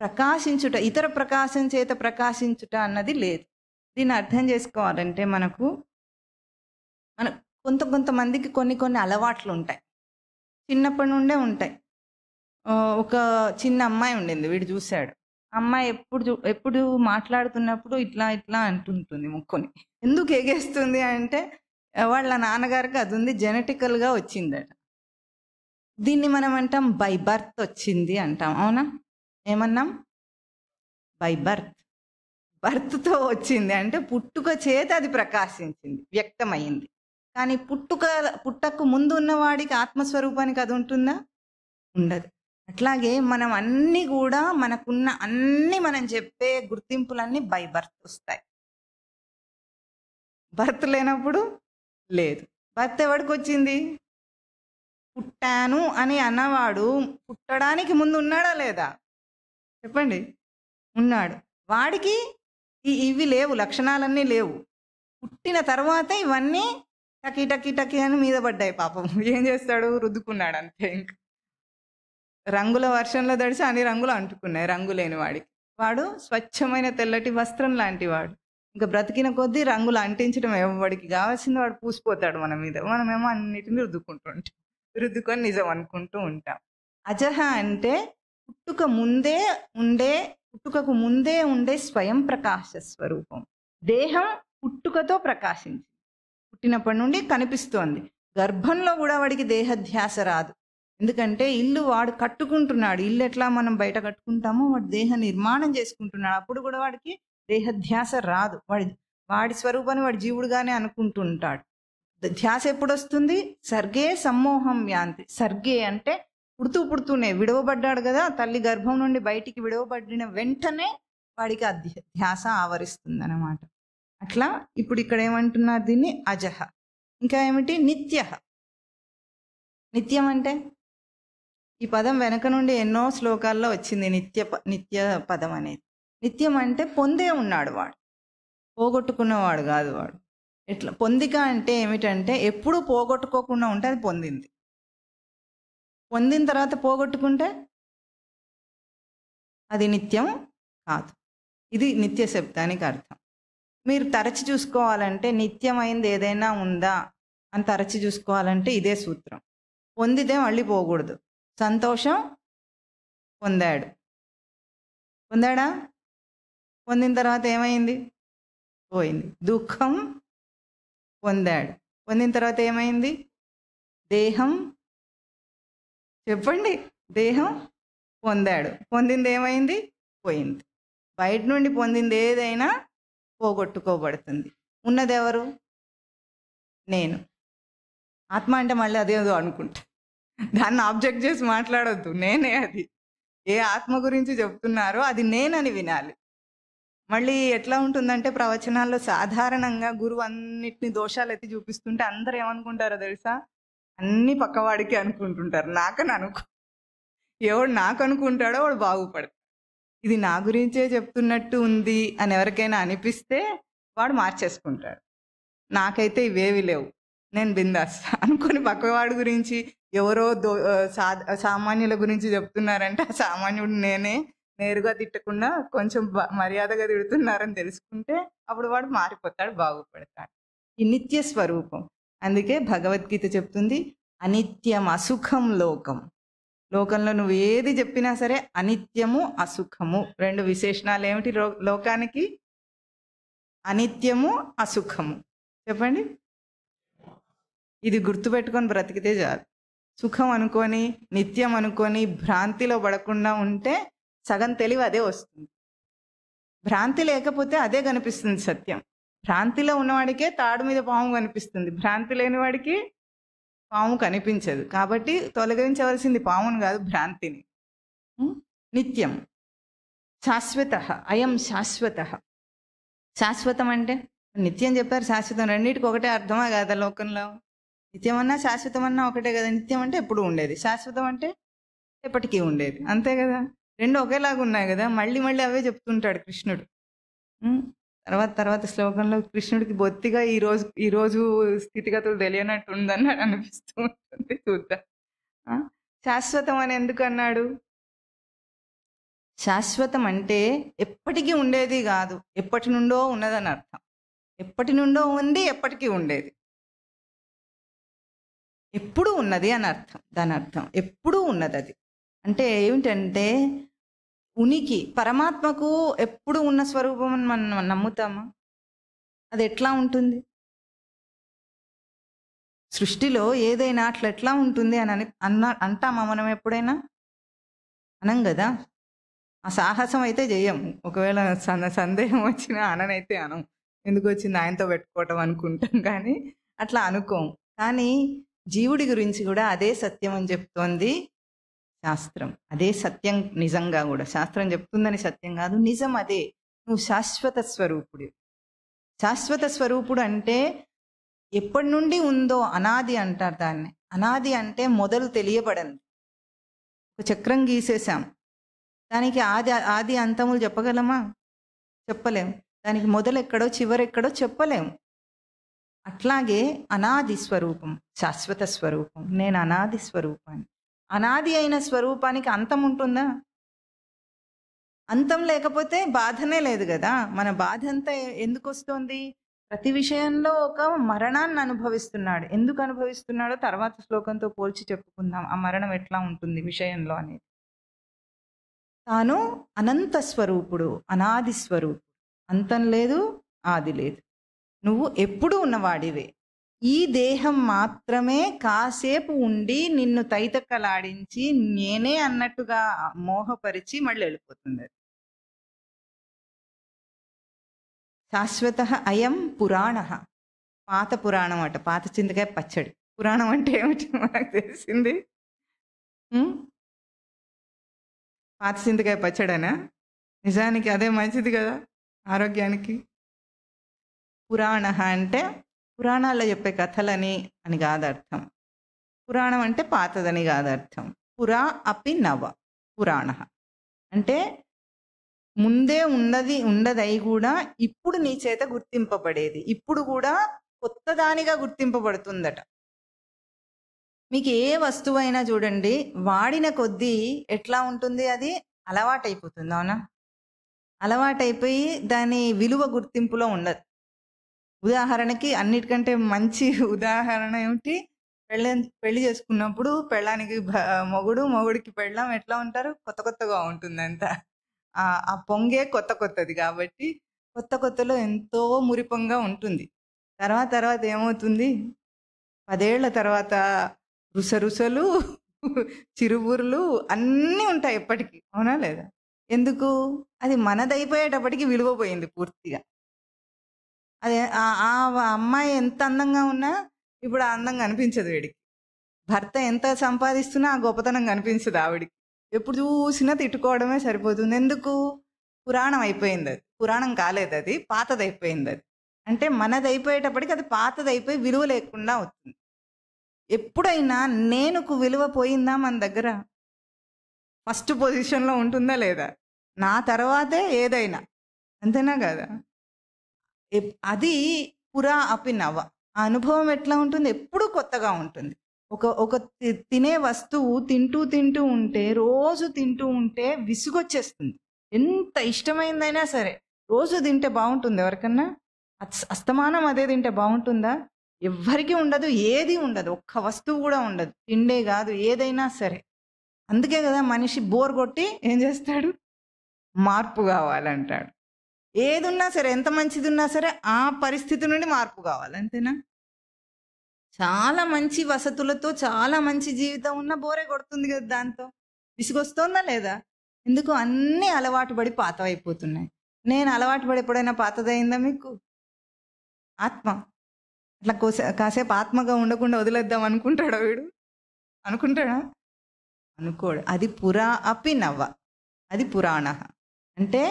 ప్రకాశించుట, ఇతర ప్రకాశం చేత ప్రకాశించుట అన్నది లేదు. దీన్ని అర్థం చేసుకోవాలంటే మన కొంతమందికి కొన్ని అలవాట్లు ఉంటాయి, చిన్నప్పటి నుండే ఉంటాయి. ఒక చిన్న అమ్మాయి ఉండింది, వీడు చూశాడు. అమ్మాయి ఎప్పుడు మాట్లాడుతున్నప్పుడు ఇట్లా ఇట్లా అంటుంటుంది ముక్కుని. ఎందుకు ఎగేస్తుంది అంటే వాళ్ళ నాన్నగారికి అది ఉంది, జెనెటికల్గా వచ్చిందట. దీన్ని మనం అంటాం బై బర్త్ వచ్చింది అంటాం. అవునా? ఏమన్నాం? బై బర్త్తో వచ్చింది అంటే పుట్టుక చేత అది ప్రకాశించింది, వ్యక్తమైంది. కానీ పుట్టకు ముందు ఉన్నవాడికి ఆత్మస్వరూపానికి అది ఉంటుందా? ఉండదు. అట్లాగే మనం అన్నీ కూడా మనకున్న అన్ని మనం చెప్పే గుర్తింపులన్నీ బై బర్త్ వస్తాయి. బర్త్ లేనప్పుడు లేదు. బర్త్ ఎవరికి వచ్చింది? పుట్టాను అని అన్నవాడు పుట్టడానికి ముందు ఉన్నాడా లేదా? చెప్పండి. ఉన్నాడు. వాడికి ఇవి లేవు, లక్షణాలన్నీ లేవు. పుట్టిన తర్వాత ఇవన్నీ టకి టకి టకి అని మీద పడ్డాయి. పాపం ఏం చేస్తాడు? రుద్దుకున్నాడు అంతే. ఇంకా రంగుల వర్షంలో తడిసి అన్ని రంగులు అంటుకున్నాయి రంగు లేని వాడికి. వాడు స్వచ్ఛమైన తెల్లటి వస్త్రం లాంటి వాడు. ఇంకా బ్రతికిన కొద్దీ రంగులు అంటించడం ఎవడికి కావాల్సింది వాడు పూసిపోతాడు మన మీద. మనమేమో అన్నిటిని రుద్దుకొని నిజం అనుకుంటూ ఉంటాం. అజహ అంటే పుట్టుకకు ముందే ఉండే స్వయం ప్రకాశ స్వరూపం. దేహం పుట్టుకతో ప్రకాశించి పుట్టినప్పటి నుండి కనిపిస్తోంది. గర్భంలో కూడా వాడికి దేహధ్యాస రాదు. ఎందుకంటే ఇల్లు వాడు కట్టుకుంటున్నాడు. ఇల్లు ఎట్లా మనం బయట కట్టుకుంటామో వాడు దేహ నిర్మాణం చేసుకుంటున్నాడు. అప్పుడు కూడా వాడికి దేహధ్యాస రాదు. వాడి స్వరూపాన్ని వాడి జీవుడుగానే అనుకుంటుంటాడు. ధ్యాస ఎప్పుడు వస్తుంది? సర్గే సమ్మోహం యాంతి. సర్గే అంటే పుడుతూనే విడవబడ్డాడు కదా, తల్లి గర్భం నుండి బయటికి విడవబడిన వెంటనే వాడికి ఆ ధ్యాస ఆవరిస్తుంది అన్నమాట. అట్లా ఇప్పుడు ఇక్కడ ఏమంటున్నారు? దీన్ని అజహ. ఇంకా ఏమిటి? నిత్య. నిత్యం అంటే ఈ పదం వెనక నుండి ఎన్నో శ్లోకాల్లో వచ్చింది. నిత్య పదం అనేది. నిత్యం అంటే పొందే ఉన్నాడు వాడు, పోగొట్టుకున్నవాడు కాదు వాడు. ఎట్లా పొందిక అంటే ఏమిటంటే ఎప్పుడు పోగొట్టుకోకుండా ఉంటే అది పొందింది. పొందిన తర్వాత పోగొట్టుకుంటే అది నిత్యం కాదు. ఇది నిత్య శబ్దానికి అర్థం. మీరు తరచి చూసుకోవాలంటే నిత్యమైంది ఏదైనా ఉందా అని తరచి చూసుకోవాలంటే ఇదే సూత్రం. పొందితే మళ్ళీ పోకూడదు. సంతోషం పొందాడా? పొందిన తర్వాత ఏమైంది? పోయింది. దుఃఖం పొందిన తర్వాత ఏమైంది? దేహం. చెప్పండి. దేహం పొందింది ఏమైంది? పోయింది. బయట నుండి పొందింది ఏదైనా పోగొట్టుకోబడుతుంది. ఉన్నది ఎవరు? నేను. ఆత్మ అంటే మళ్ళీ అదేదో అనుకుంటా, దాన్ని ఆబ్జెక్ట్ చేసి మాట్లాడొద్దు. నేనే అది. ఏ ఆత్మ గురించి చెప్తున్నారో అది నేనని వినాలి. మళ్ళీ ఎట్లా ఉంటుందంటే ప్రవచనాల్లో సాధారణంగా గురువు అన్నిటిని దోషాలు ఎత్తి చూపిస్తుంటే అందరు ఏమనుకుంటారో తెలుసా? అన్ని పక్కవాడికి అనుకుంటుంటారు. ఎవడు నాకు అనుకుంటాడో వాడు బాగుపడతాడు. ఇది నా గురించే చెప్తున్నట్టు ఉంది అని ఎవరికైనా అనిపిస్తే వాడు మార్చేసుకుంటాడు. నాకైతే ఇవేవి లేవు, నేను బిందాస్ అనుకొని పక్కవాడి గురించి ఎవరో సామాన్యుల గురించి చెప్తున్నారంటే ఆ సామాన్యుడు నేనే, నేరుగా తిట్టకుండా కొంచెం మర్యాదగా తిడుతున్నారని తెలుసుకుంటే అప్పుడు వాడు మారిపోతాడు, బాగుపడతాడు. ఈ నిత్య స్వరూపం. అందుకే భగవద్గీత చెప్తుంది అనిత్యం అసుఖం లోకం. లోకంలో నువ్వు ఏది చెప్పినా సరే అనిత్యము అసుఖము రెండు విశేషణాలు ఏమిటి లోకానికి? అనిత్యము అసుఖము. చెప్పండి. ఇది గుర్తుపెట్టుకొని బ్రతికితే చాలు. సుఖం అనుకొని నిత్యం అనుకొని భ్రాంతిలో పడకుండా ఉంటే సగం తెలివి అదే వస్తుంది. భ్రాంతి లేకపోతే అదే కనిపిస్తుంది సత్యం. భ్రాంతిలో ఉన్నవాడికే తాడు మీద పాము కనిపిస్తుంది, భ్రాంతి లేని వాడికి పాము కనిపించదు. కాబట్టి తొలగించవలసింది పామును కాదు, భ్రాంతిని. నిత్యం శాశ్వత. అయం శాశ్వత. శాశ్వతం అంటే నిత్యం చెప్పారు, శాశ్వతం రెండింటికి ఒకటే అర్థమా కదా? లోకంలో నిత్యం అన్నా శాశ్వతం అన్నా ఒకటే కదా. నిత్యం అంటే ఎప్పుడు ఉండేది, శాశ్వతం అంటే ఎప్పటికీ ఉండేది, అంతే కదా. రెండు ఒకేలాగా ఉన్నాయి కదా. మళ్ళీ మళ్ళీ అవే చెప్తుంటాడు కృష్ణుడు. తర్వాత తర్వాత శ్లోకంలో కృష్ణుడికి బొత్తిగా ఈరోజు స్థితిగతులు తెలియనట్టుందని అనిపిస్తూ ఉంటుంది. చూద్దాం. ఆ? శాశ్వతం అని ఎందుకు అన్నాడు? శాశ్వతం అంటే ఎప్పటికీ ఉండేది కాదు, ఎప్పటి నుండో ఉన్నదని అర్థం. ఎప్పటి నుండో ఉంది, ఎప్పటికీ ఉండేది, ఎప్పుడూ ఉన్నది అని అర్థం. దాని అర్థం ఎప్పుడూ ఉన్నది. అది అంటే ఏమిటంటే ఉనికి. పరమాత్మకు ఎప్పుడు ఉన్న స్వరూపం అని మనం నమ్ముతామా? అది ఎట్లా ఉంటుంది? సృష్టిలో ఏదైనా అట్లా ఎట్లా ఉంటుంది అని అంటామా మనం ఎప్పుడైనా? అనం కదా. ఆ సాహసం అయితే చెయ్యం. ఒకవేళ సందేహం వచ్చినా అననైతే అనం. ఎందుకు వచ్చింది ఆయనతో పెట్టుకోవటం అనుకుంటాం, కానీ అట్లా అనుకోం. కానీ జీవుడి గురించి కూడా అదే సత్యం అని చెప్తోంది శాస్త్రం. అదే సత్యం నిజంగా కూడా. శాస్త్రం చెప్తుందని సత్యం కాదు, నిజం అదే. నువ్వు శాశ్వత స్వరూపుడు. శాశ్వత స్వరూపుడు అంటే ఎప్పటి నుండి ఉందో అనాది అంటారు దాన్ని. అనాది అంటే మొదలు తెలియబడింది. ఒక చక్రం గీసేసాం, దానికి ఆది అంతములు చెప్పగలమా? చెప్పలేం. దానికి మొదలెక్కడో చివరెక్కడో చెప్పలేం. అట్లాగే అనాది స్వరూపం, శాశ్వత స్వరూపం. నేను అనాది స్వరూపాన్ని. అనాది అయిన స్వరూపానికి అంతం ఉంటుందా? అంతం లేకపోతే బాధనే లేదు కదా. మన బాధ అంతా ఎందుకు వస్తుంది? ప్రతి విషయంలో ఒక మరణాన్ని అనుభవిస్తున్నాడు. ఎందుకు అనుభవిస్తున్నాడో తర్వాత శ్లోకంతో పోల్చి చెప్పుకుందాం. ఆ మరణం ఎట్లా ఉంటుంది విషయంలో అనేది. తాను అనంత స్వరూపుడు, అనాది స్వరూపుడు. అంతం లేదు, ఆది లేదు. నువ్వు ఎప్పుడూ ఉన్నవాడివే. ఈ దేహం మాత్రమే కాసేపు ఉండి నిన్ను తైతక్కలాడించి నేనే అన్నట్టుగా మోహపరిచి మళ్ళీ వెళ్ళిపోతుంది. శాశ్వత అయం పురాణ. పాత పురాణం అట, పాత చింతకాయ పచ్చడి. పురాణం అంటే ఏమిటి మనకు తెలిసింది? పాత చింతకాయ పచ్చడనా? నిజానికి అదే మంచిది కదా ఆరోగ్యానికి. పురాణ అంటే పురాణాల్లో చెప్పే కథలని అని కాదు అర్థం. పురాణం అంటే పాతదని కాదు అర్థం. పురా అపి నవ పురాణ అంటే ముందే ఉండదై కూడా ఇప్పుడు నీ చేత గుర్తింపబడేది, ఇప్పుడు కూడా కొత్త దానిగా గుర్తింపబడుతుందట. మీకు ఏ వస్తువైనా చూడండి, వాడిన కొద్దీ ఎట్లా ఉంటుంది? అది అలవాటైపోతుంది. అవునా? అలవాటైపోయి దాని విలువ గుర్తింపులో ఉండదు. ఉదాహరణకి అన్నిటికంటే మంచి ఉదాహరణ ఏమిటి? పెళ్లి చేసుకున్నప్పుడు పెళ్ళానికి మొగుడికి పెళ్ళాం ఎట్లా ఉంటారు? కొత్త కొత్తగా ఉంటుంది అంతా. ఆ పొంగే కొత్తది కాబట్టి కొత్తలో ఎంతో మురిపంగా ఉంటుంది. తర్వాత ఏమవుతుంది? 10 ఏళ్ల తర్వాత రుసరుసలు, చిరుబుర్లు అన్నీ ఉంటాయి ఎప్పటికీ. అవునా లేదా? ఎందుకు? అది మనదైపోయేటప్పటికి విలువ పోయింది పూర్తిగా. అదే ఆ అమ్మాయి ఎంత అందంగా ఉన్నా ఇప్పుడు అందంగా అనిపించదు వీడికి. భర్త ఎంత సంపాదిస్తున్నా ఆ గొప్పతనం కనిపించదు ఆవిడికి. ఎప్పుడు చూసినా తిట్టుకోవడమే సరిపోతుంది. ఎందుకు? పురాణం అయిపోయింది. అది పురాణం కాలేదు, అది పాతదైపోయింది. అది అంటే మనదైపోయేటప్పటికి అది పాతదైపోయి విలువ లేకుండా అవుతుంది. ఎప్పుడైనా నేనుకు విలువ పోయిందా మన దగ్గర? ఫస్ట్ పొజిషన్లో ఉంటుందా లేదా? నా తర్వాతే ఏదైనా. అంతేనా కదా? అది పురా అపి నవ. ఆ అనుభవం ఎట్లా ఉంటుంది? ఎప్పుడూ కొత్తగా ఉంటుంది. ఒక తినే వస్తువు తింటూ ఉంటే, రోజు తింటూ ఉంటే విసుగొచ్చేస్తుంది. ఎంత ఇష్టమైందైనా సరే రోజు తింటే బాగుంటుంది ఎవరికన్నా? అస్తమానం అదే తింటే బాగుంటుందా? ఎవ్వరికీ ఉండదు, ఏది ఉండదు, ఒక్క వస్తువు కూడా ఉండదు. తిండే కాదు, ఏదైనా సరే. అందుకే కదా మనిషి బోర్ కొట్టి ఏం చేస్తాడు? మార్పు కావాలంటాడు. ఏది ఉన్నా సరే, ఎంత మంచిది ఉన్నా సరే ఆ పరిస్థితి నుండి మార్పు కావాలి. అంతేనా? చాలా మంచి వసతులతో చాలా మంచి జీవితం ఉన్న బోరే కొడుతుంది కదా, దాంతో విసుగొస్తుందా లేదా? ఎందుకు? అన్నీ అలవాటు పడి పాతవైపోతున్నాయి. నేను అలవాటు పడి ఎప్పుడైనా పాతదైందా మీకు? ఆత్మ అట్లా కాసేపు ఆత్మగా ఉండకుండా వదిలేద్దాం అనుకుంటాడా వీడు? అనుకుంటాడా? అనుకోడు. అది పురా అపి నవ. అది పురాణ అంటే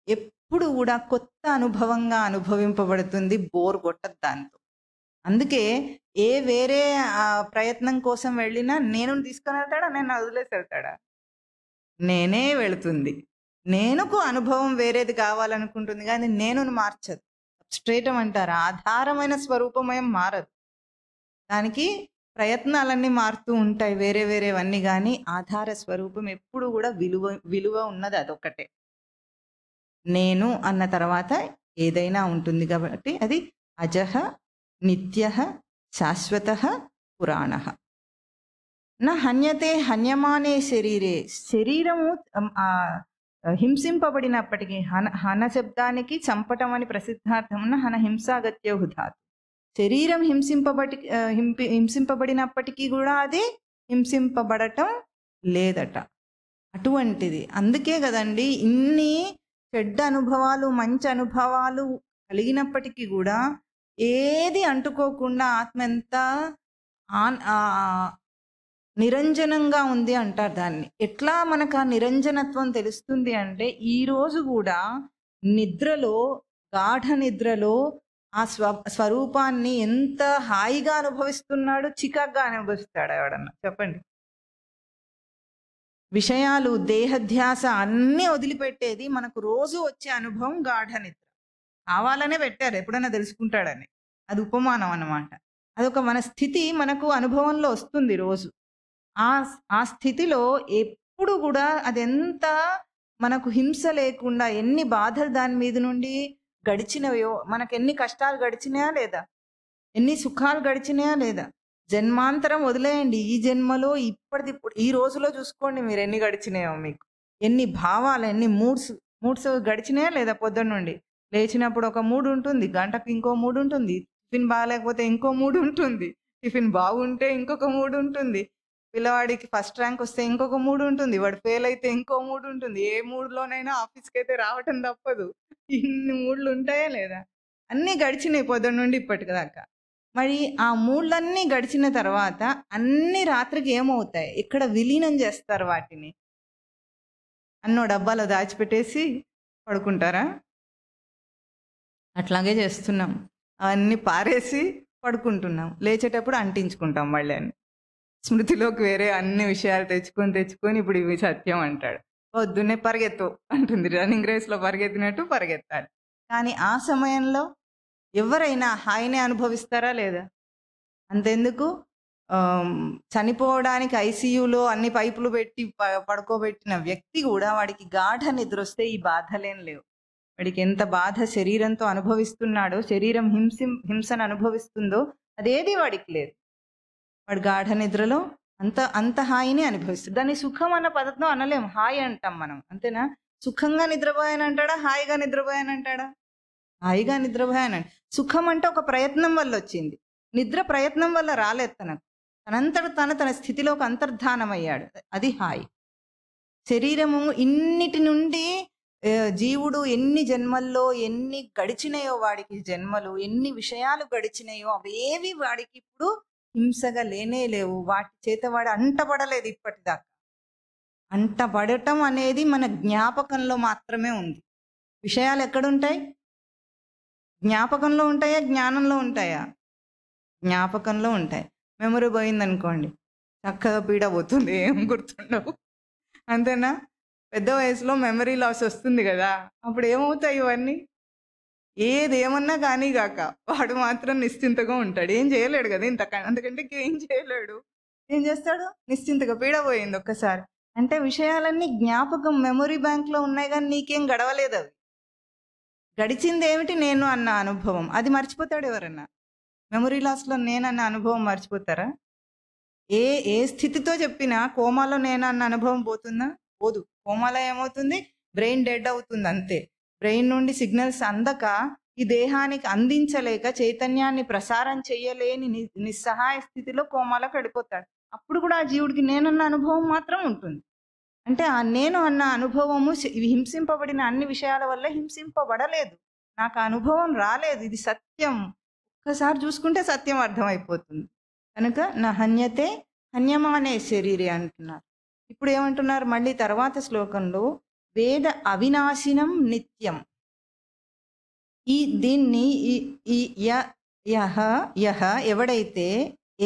ఎప్పుడు కూడా కొత్త అనుభవంగా అనుభవింపబడుతుంది, బోర్ కొట్టదు దాంతో. అందుకే వేరే ప్రయత్నం కోసం వెళ్ళినా నేను తీసుకొని వెళ్తాడా, నేను వదిలేసి వెళ్తాడా? నేనే వెళుతుంది. నేనుకు అనుభవం వేరేది కావాలనుకుంటుంది కానీ నేనును మార్చదు. సబ్స్ట్రేటం అంటారు, ఆధారమైన స్వరూపమయం మారదు. దానికి ప్రయత్నాలన్నీ మారుతూ ఉంటాయి వేరే వేరేవన్నీ, కానీ ఆధార స్వరూపం ఎప్పుడు కూడా విలువ ఉన్నది అదొక్కటే. నేను అన్న తర్వాత ఏదైనా ఉంటుంది కాబట్టి అది అజః నిత్యః శాశ్వతః పురాణః. నా హన్యతే హన్యమానే శరీరే. శరీరము హింసింపబడినప్పటికీ, హన శబ్దానికి చంపటం అని ప్రసిద్ధార్థమున హన హింసాగత్యో హుధాతు. శరీరం హింసింపబడినప్పటికీ కూడా అది హింసింపబడటం లేదట. అటువంటిది అందుకే కదండి ఇన్ని చెడ్డ అనుభవాలు మంచి అనుభవాలు కలిగినప్పటికీ కూడా ఏది అంటుకోకుండా ఆత్మ ఎంత నిరంజనంగా ఉంది అంటారు. దాన్ని ఎట్లా మనకు ఆ నిరంజనత్వం తెలుస్తుంది అంటే, ఈరోజు కూడా నిద్రలో, గాఢ నిద్రలో ఆ స్వరూపాన్ని ఎంత హాయిగా అనుభవిస్తున్నాడు, చికాగ్గా అనుభవిస్తాడు ఎవడన్నా చెప్పండి. విషయాలు, దేహధ్యాస అన్నీ వదిలిపెట్టేది మనకు రోజు వచ్చే అనుభవం గాఢ నిద్ర. కావాలనే పెట్టారు, ఎప్పుడైనా తెలుసుకుంటాడని. అది ఉపమానం అన్నమాట. అదొక మన స్థితి మనకు అనుభవంలో వస్తుంది రోజు. ఆ స్థితిలో ఎప్పుడు కూడా అదెంత మనకు హింస లేకుండా, ఎన్ని బాధలు దాని మీద నుండి గడిచినవో, మనకు ఎన్ని కష్టాలు గడిచినాయా లేదా, ఎన్ని సుఖాలు గడిచినాయా లేదా, జన్మాంతరం వదిలేయండి, ఈ జన్మలో ఇప్పటిదిప్పుడు ఈ రోజులో చూసుకోండి మీరు ఎన్ని గడిచినాయో, మీకు ఎన్ని భావాలు, ఎన్ని మూడ్స్ గడిచినాయా లేదా. పొద్దున్న నుండి లేచినప్పుడు ఒక మూడు ఉంటుంది, గంటకు ఇంకో మూడు ఉంటుంది, టిఫిన్ బాగాలేకపోతే ఇంకో మూడు ఉంటుంది, టిఫిన్ బాగుంటే ఇంకొక మూడు ఉంటుంది, పిల్లవాడికి ఫస్ట్ ర్యాంక్ వస్తే ఇంకొక మూడు ఉంటుంది, వాడు ఫెయిల్ అయితే ఇంకో మూడు ఉంటుంది. ఏ మూడులోనైనా ఆఫీస్కి అయితే రావటం తప్పదు. ఇన్ని మూడ్లు ఉంటాయా లేదా. అన్నీ గడిచినాయి పొద్దున్న నుండి ఇప్పటిదాకా. మరి ఆ మూడ్లన్నీ గడిచిన తర్వాత అన్ని రాత్రికి ఏమవుతాయి, ఇక్కడ విలీనం చేస్తారు వాటిని. అన్నో డబ్బాలో దాచిపెట్టేసి పడుకుంటారా? అట్లాగే చేస్తున్నాం. అవన్నీ పారేసి పడుకుంటున్నాం, లేచేటప్పుడు అంటించుకుంటాం మళ్ళీ అని. స్మృతిలోకి వేరే అన్ని విషయాలు తెచ్చుకొని ఇప్పుడు ఇవి సత్యం అంటాడు. పొద్దున్నే పరిగెత్తు అంటుంది, రన్నింగ్ రేస్లో పరిగెత్తినట్టు పరిగెత్తాలి. కానీ ఆ సమయంలో ఎవరైనా హాయిని అనుభవిస్తారా లేదా? అంతెందుకు, చనిపోవడానికి ఐసీయూలో అన్ని పైపులు పెట్టి పడుకోబెట్టిన వ్యక్తి కూడా వాడికి గాఢ నిద్ర వస్తే ఈ బాధలేం లేవు. వాడికి ఎంత బాధ శరీరంతో అనుభవిస్తున్నాడో, శరీరం హింసను అనుభవిస్తుందో అదేది వాడికి లేదు. వాడు గాఢ నిద్రలో అంత హాయిని అనుభవిస్తుంది. దాన్ని సుఖం అన్న పద్ధతిలో అనలేము, హాయి అంటాం మనం, అంతేనా? సుఖంగా నిద్రపోయానంటాడా, హాయిగా నిద్రపోయానంటాడా? హాయిగా నిద్రపోయానండి. సుఖం అంటే ఒక ప్రయత్నం వల్ల వచ్చింది, నిద్ర ప్రయత్నం వల్ల రాలేదు. తనంతట తన స్థితిలోకి అంతర్ధానమయ్యాడు, అది హాయి. శరీరము ఇన్నిటి నుండి జీవుడు ఎన్ని జన్మల్లో ఎన్ని గడిచినాయో, వాడికి జన్మలు ఎన్ని విషయాలు గడిచినాయో అవేవి వాడికి ఇప్పుడు హింసగా లేనే లేవు. వాటి చేత వాడు అంటపడలేదు ఇప్పటిదాకా. అంటపడటం అనేది మన జ్ఞాపకంలో మాత్రమే ఉంది. విషయాలు ఎక్కడుంటాయి? జ్ఞాపకంలో ఉంటాయా, జ్ఞానంలో ఉంటాయా? జ్ఞాపకంలో ఉంటాయి. మెమరీ పోయిందనుకోండి, చక్కగా పీడ పోతుంది, ఏం గుర్తుండవు, అంతేనా? పెద్ద వయసులో మెమరీ లాస్ వస్తుంది కదా, అప్పుడు ఏమవుతాయి ఇవన్నీ? ఏదేమన్నా కానీ కాక వాడు మాత్రం నిశ్చింతగా ఉంటాడు, ఏం చేయలేడు కదా, అంతకంటే ఏం చేయలేడు. ఏం చేస్తాడు? నిశ్చింతగా పీడ పోయింది ఒక్కసారి అంటే విషయాలన్నీ జ్ఞాపకం మెమరీ బ్యాంక్లో ఉన్నాయి, కానీ నీకేం గడవలేదు. అవి గడిచింది ఏమిటి? నేను అన్న అనుభవం. అది మర్చిపోతాడు ఎవరన్నా? మెమరీ లాస్లో నేనన్న అనుభవం మర్చిపోతారా? ఏ స్థితితో చెప్పినా కోమాలో నేనన్న అనుభవం పోతుందా? పోదు. కోమాలో ఏమవుతుంది? బ్రెయిన్ డెడ్ అవుతుంది అంతే. బ్రెయిన్ నుండి సిగ్నల్స్ అందక, ఈ దేహానికి అందించలేక, చైతన్యాన్ని ప్రసారం చేయలేని నిస్సహాయ స్థితిలో కోమాలోకి వెళ్ళిపోతాడు. అప్పుడు కూడా ఆ జీవుడికి నేనన్న అనుభవం మాత్రం ఉంటుంది. అంటే ఆ నేను అన్న అనుభవము హింసింపబడిన అన్ని విషయాల వల్ల హింసింపబడలేదు, నాకు అనుభవం రాలేదు. ఇది సత్యం. ఒక్కసారి చూసుకుంటే సత్యం అర్థమైపోతుంది. కనుక నా హన్యతే హన్యమానే శరీరే అంటున్నారు. ఇప్పుడు ఏమంటున్నారు మళ్ళీ తర్వాత శ్లోకంలో? వేద అవినాశినం నిత్యం. దీన్ని ఎవడైతే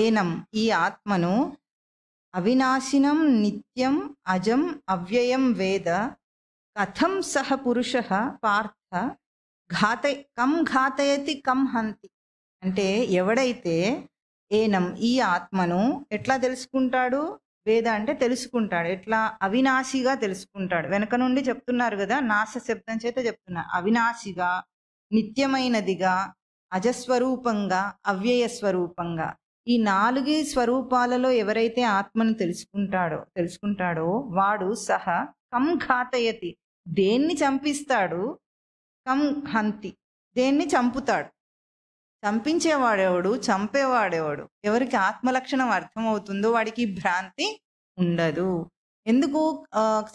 ఏనం ఈ ఆత్మను అవినాశినం నిత్యం అజం అవ్యయం వేద కథం సహ పురుష పార్థ కం ఘాతయతి కం హంతి. అంటే ఎవడైతే ఏనం ఈ ఆత్మను ఎట్లా తెలుసుకుంటాడు? వేద అంటే తెలుసుకుంటాడు. ఎట్లా? అవినాశిగా తెలుసుకుంటాడు. వెనక నుండి చెప్తున్నారు కదా, నాశ శబ్దం చేత చెప్తున్నారు. అవినాశిగా, నిత్యమైనదిగా, అజస్వరూపంగా, అవ్యయ స్వరూపంగా, ఈ 4 స్వరూపాలలో ఎవరైతే ఆత్మను తెలుసుకుంటాడో వాడు సహ కం ఘాతయతి, దేన్ని చంపిస్తాడు? కం హంతి, దేన్ని చంపుతాడు? చంపించేవాడెవడు? చంపేవాడెవడు? ఎవరికి ఆత్మలక్షణం అర్థమవుతుందో వాడికి భ్రాంతి ఉండదు. ఎందుకు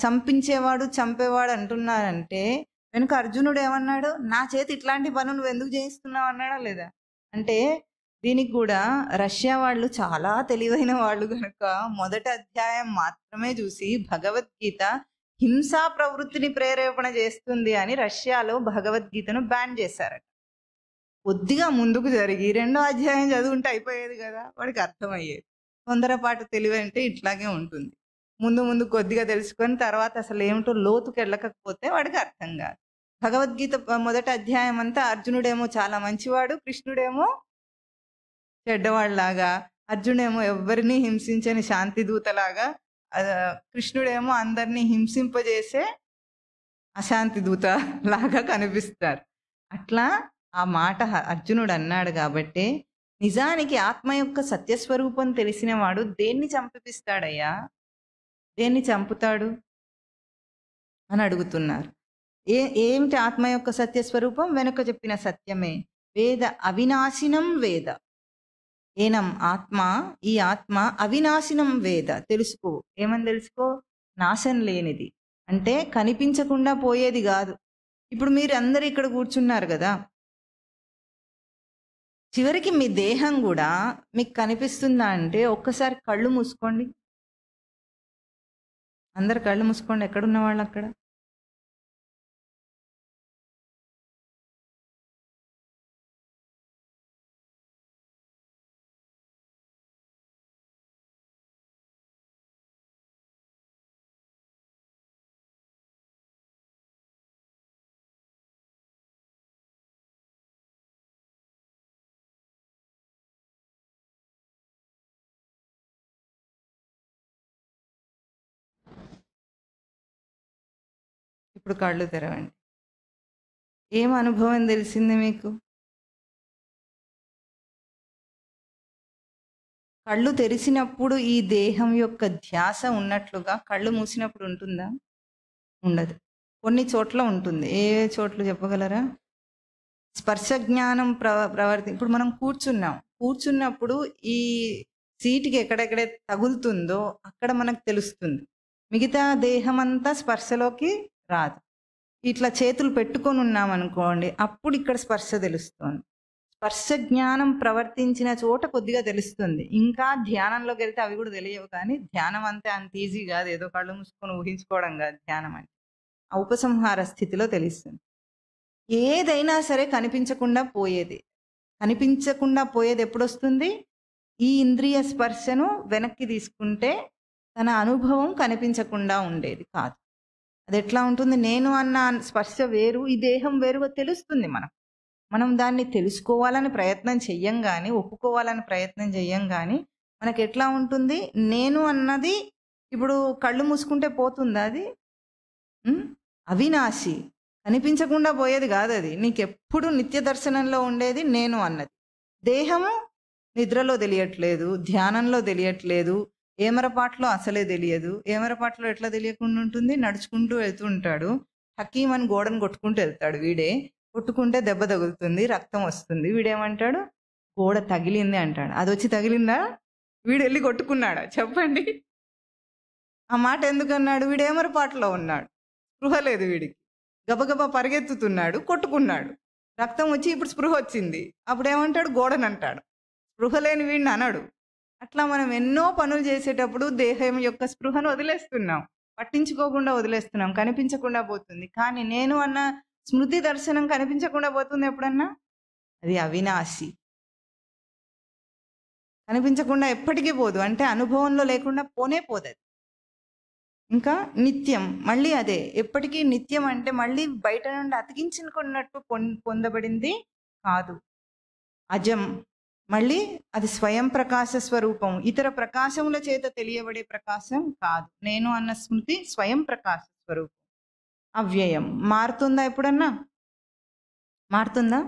చంపించేవాడు చంపేవాడు అంటున్నారంటే, వెనుక అర్జునుడు ఏమన్నాడు? నా చేతి ఇట్లాంటి పనులు నువ్వు ఎందుకు చేయిస్తున్నావు అన్నాడా లేదా? అంటే దీనికి కూడా రష్యా వాళ్ళు చాలా తెలివైన వాళ్ళు కనుక మొదటి అధ్యాయం మాత్రమే చూసి భగవద్గీత హింసా ప్రవృత్తిని ప్రేరేపణ చేస్తుంది అని రష్యాలో భగవద్గీతను బ్యాన్ చేశారట. కొద్దిగా ముందుకు జరిగి 2వ అధ్యాయం చదువుంటే అయిపోయేది కదా, వాడికి అర్థమయ్యేది. తొందరపాటు తెలివి అంటే ఇట్లాగే ఉంటుంది. ముందు కొద్దిగా తెలుసుకొని తర్వాత అసలు ఏమిటో లోతుకు వెళ్ళకపోతే వాడికి అర్థం కాదు. భగవద్గీత మొదటి అధ్యాయం అంతా అర్జునుడేమో చాలా మంచివాడు, కృష్ణుడేమో చెడ్డవాళ్ళలాగా, అర్జునుడేమో ఎవరిని హింసించని శాంతి దూతలాగా, కృష్ణుడేమో అందరినీ హింసింపజేసే అశాంతి దూత లాగా కనిపిస్తారు. అట్లా ఆ మాట అర్జునుడు అన్నాడు. కాబట్టి నిజానికి ఆత్మ యొక్క సత్యస్వరూపం తెలిసిన వాడు దేన్ని చంపిస్తాడయ్యా? దేన్ని చంపుతాడు అని అడుగుతున్నారు. ఏమిటి ఆత్మ యొక్క సత్యస్వరూపం? వెనుక చెప్పిన సత్యమే. వేద అవినాశినం వేద. ఏనం ఆత్మ, ఈ ఆత్మ అవినాశినం వేద. తెలుసుకో. ఏమని తెలుసుకో? నాశం లేనిది, అంటే కనిపించకుండా పోయేది కాదు. ఇప్పుడు మీరు అందరు ఇక్కడ కూర్చున్నారు కదా, చివరికి మీ దేహం కూడా మీకు కనిపిస్తుందా అంటే ఒక్కసారి కళ్ళు మూసుకోండి. అందరు కళ్ళు మూసుకోండి. ఎక్కడున్న వాళ్ళు అక్కడ. ఇప్పుడు కళ్ళు తెరవండి. ఏం అనుభవం తెలిసింది మీకు? కళ్ళు తెరిచినప్పుడు ఈ దేహం యొక్క ధ్యాస ఉన్నట్లుగా కళ్ళు మూసినప్పుడు ఉంటుందా? ఉండదు. కొన్ని చోట్ల ఉంటుంది. ఏ చోట్ల చెప్పగలరా? స్పర్శ జ్ఞానం ఇప్పుడు మనం కూర్చున్నప్పుడు ఈ సీటుకి ఎక్కడెక్కడే తగులుతుందో అక్కడ మనకు తెలుస్తుంది. మిగతా దేహం అంతా స్పర్శలోకి రాదు. ఇట్లా చేతులు పెట్టుకొని ఉన్నామనుకోండి, అప్పుడు ఇక్కడ స్పర్శ తెలుస్తుంది. స్పర్శ జ్ఞానం ప్రవర్తించిన చోట కొద్దిగా తెలుస్తుంది. ఇంకా ధ్యానంలోకి వెళ్తే అవి కూడా తెలియవు. కానీ ధ్యానం అంతే అంత ఈజీ కాదు. ఏదో కళ్ళు మూసుకొని ఊహించుకోవడం కాదు ధ్యానం అంటే. ఆ ఉపసంహార స్థితిలో తెలుస్తుంది. ఏదైనా సరే కనిపించకుండా పోయేది ఎప్పుడు వస్తుంది? ఈ ఇంద్రియ స్పర్శను వెనక్కి తీసుకుంటే తన అనుభవం కనిపించకుండా ఉండేది కాదు. అది ఎట్లా ఉంటుంది? నేను అన్న స్పర్శ వేరు, ఈ దేహం వేరుగా తెలుస్తుంది. మనం దాన్ని తెలుసుకోవాలని ప్రయత్నం చెయ్యం కానీ, ఒప్పుకోవాలని ప్రయత్నం చెయ్యం కానీ మనకి ఎట్లా ఉంటుంది? నేను అన్నది ఇప్పుడు కళ్ళు మూసుకుంటే పోతుందా? అది అవినాశి, కనిపించకుండా పోయేది కాదు. అది నీకెప్పుడు నిత్య దర్శనంలో ఉండేది నేను అన్నది. దేహము నిద్రలో తెలియట్లేదు, ధ్యానంలో తెలియట్లేదు, ఏమరపాట్లో అసలే తెలియదు. ఏమరపాట్లో ఎట్లా తెలియకుండా ఉంటుంది? నడుచుకుంటూ వెళ్తూ ఉంటాడు, హకీమని గోడను కొట్టుకుంటూ వెళ్తాడు. వీడే కొట్టుకుంటే దెబ్బ తగులుతుంది, రక్తం వస్తుంది. వీడేమంటాడు? గోడ తగిలింది అంటాడు. అది వచ్చి తగిలిందా? వీడు వెళ్ళి కొట్టుకున్నాడా? చెప్పండి. ఆ మాట ఎందుకన్నాడు? వీడు ఏమరపాట్లో ఉన్నాడు, స్పృహ లేదు వీడికి. గబగబా పరిగెత్తుతున్నాడు, కొట్టుకున్నాడు, రక్తం వచ్చి ఇప్పుడు స్పృహ వచ్చింది. అప్పుడు ఏమంటాడు? గోడని అంటాడు. స్పృహ లేని వీడిని అనడు. అట్లా మనం ఎన్నో పనులు చేసేటప్పుడు దేహం యొక్క స్పృహను వదిలేస్తున్నాం, పట్టించుకోకుండా వదిలేస్తున్నాం, కనిపించకుండా పోతుంది. కానీ నేను అన్న స్మృతి దర్శనం కనిపించకుండా పోతుంది ఎప్పుడన్నా? అది అవినాశి, కనిపించకుండా ఎప్పటికీ పోదు. అంటే అనుభవంలో లేకుండా పోనే పోదు. ఇంకా నిత్యం మళ్ళీ అదే. ఎప్పటికీ నిత్యం అంటే మళ్ళీ బయట నుండి అతికించుకున్నట్టు పొందబడింది కాదు. అజం మళ్ళీ అది స్వయం ప్రకాశ స్వరూపం. ఇతర ప్రకాశముల చేత తెలియబడే ప్రకాశం కాదు. నేను అన్న స్మృతి స్వయం ప్రకాశ స్వరూపం. అవ్యయం. మారుతుందా ఎప్పుడన్నా? మారుతుందా?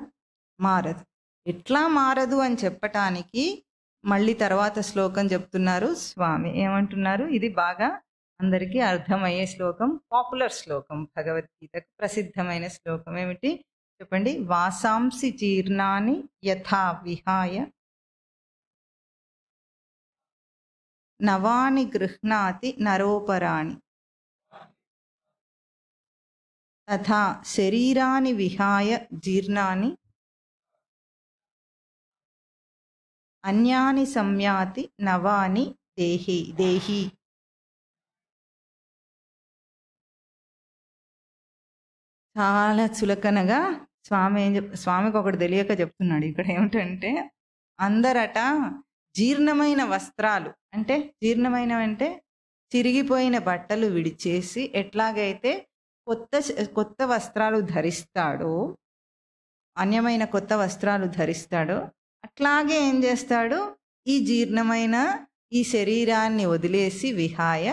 మారదు. ఎట్లా మారదు అని చెప్పటానికి మళ్ళీ తర్వాత శ్లోకం చెప్తున్నారు స్వామి. ఏమంటున్నారు? ఇది బాగా అందరికీ అర్థమయ్యే శ్లోకం, పాపులర్ శ్లోకం, భగవద్గీతకు ప్రసిద్ధమైన శ్లోకం. ఏమిటి చెప్పండి? వాసాంసి జీర్ణాని యథా విహాయ నవాని గృహ్ణాతి నరోపరాణి తథా శరీరాని విహాయ జీర్ణాని అన్యాని సంయాతి నవాని దేహి. చాలా చులకనగా స్వామికి ఒకటి తెలియక చెప్తున్నాడు ఇక్కడ. ఏమిటంటే అందరట జీర్ణమైన వస్త్రాలు అంటే, జీర్ణమైనవంటే చిరిగిపోయిన బట్టలు విడిచేసి ఎట్లాగైతే కొత్త వస్త్రాలు ధరిస్తాడో, అన్యమైన కొత్త వస్త్రాలు ధరిస్తాడో, అట్లాగే ఏం చేస్తాడు? ఈ జీర్ణమైన ఈ శరీరాన్ని వదిలేసి విహాయ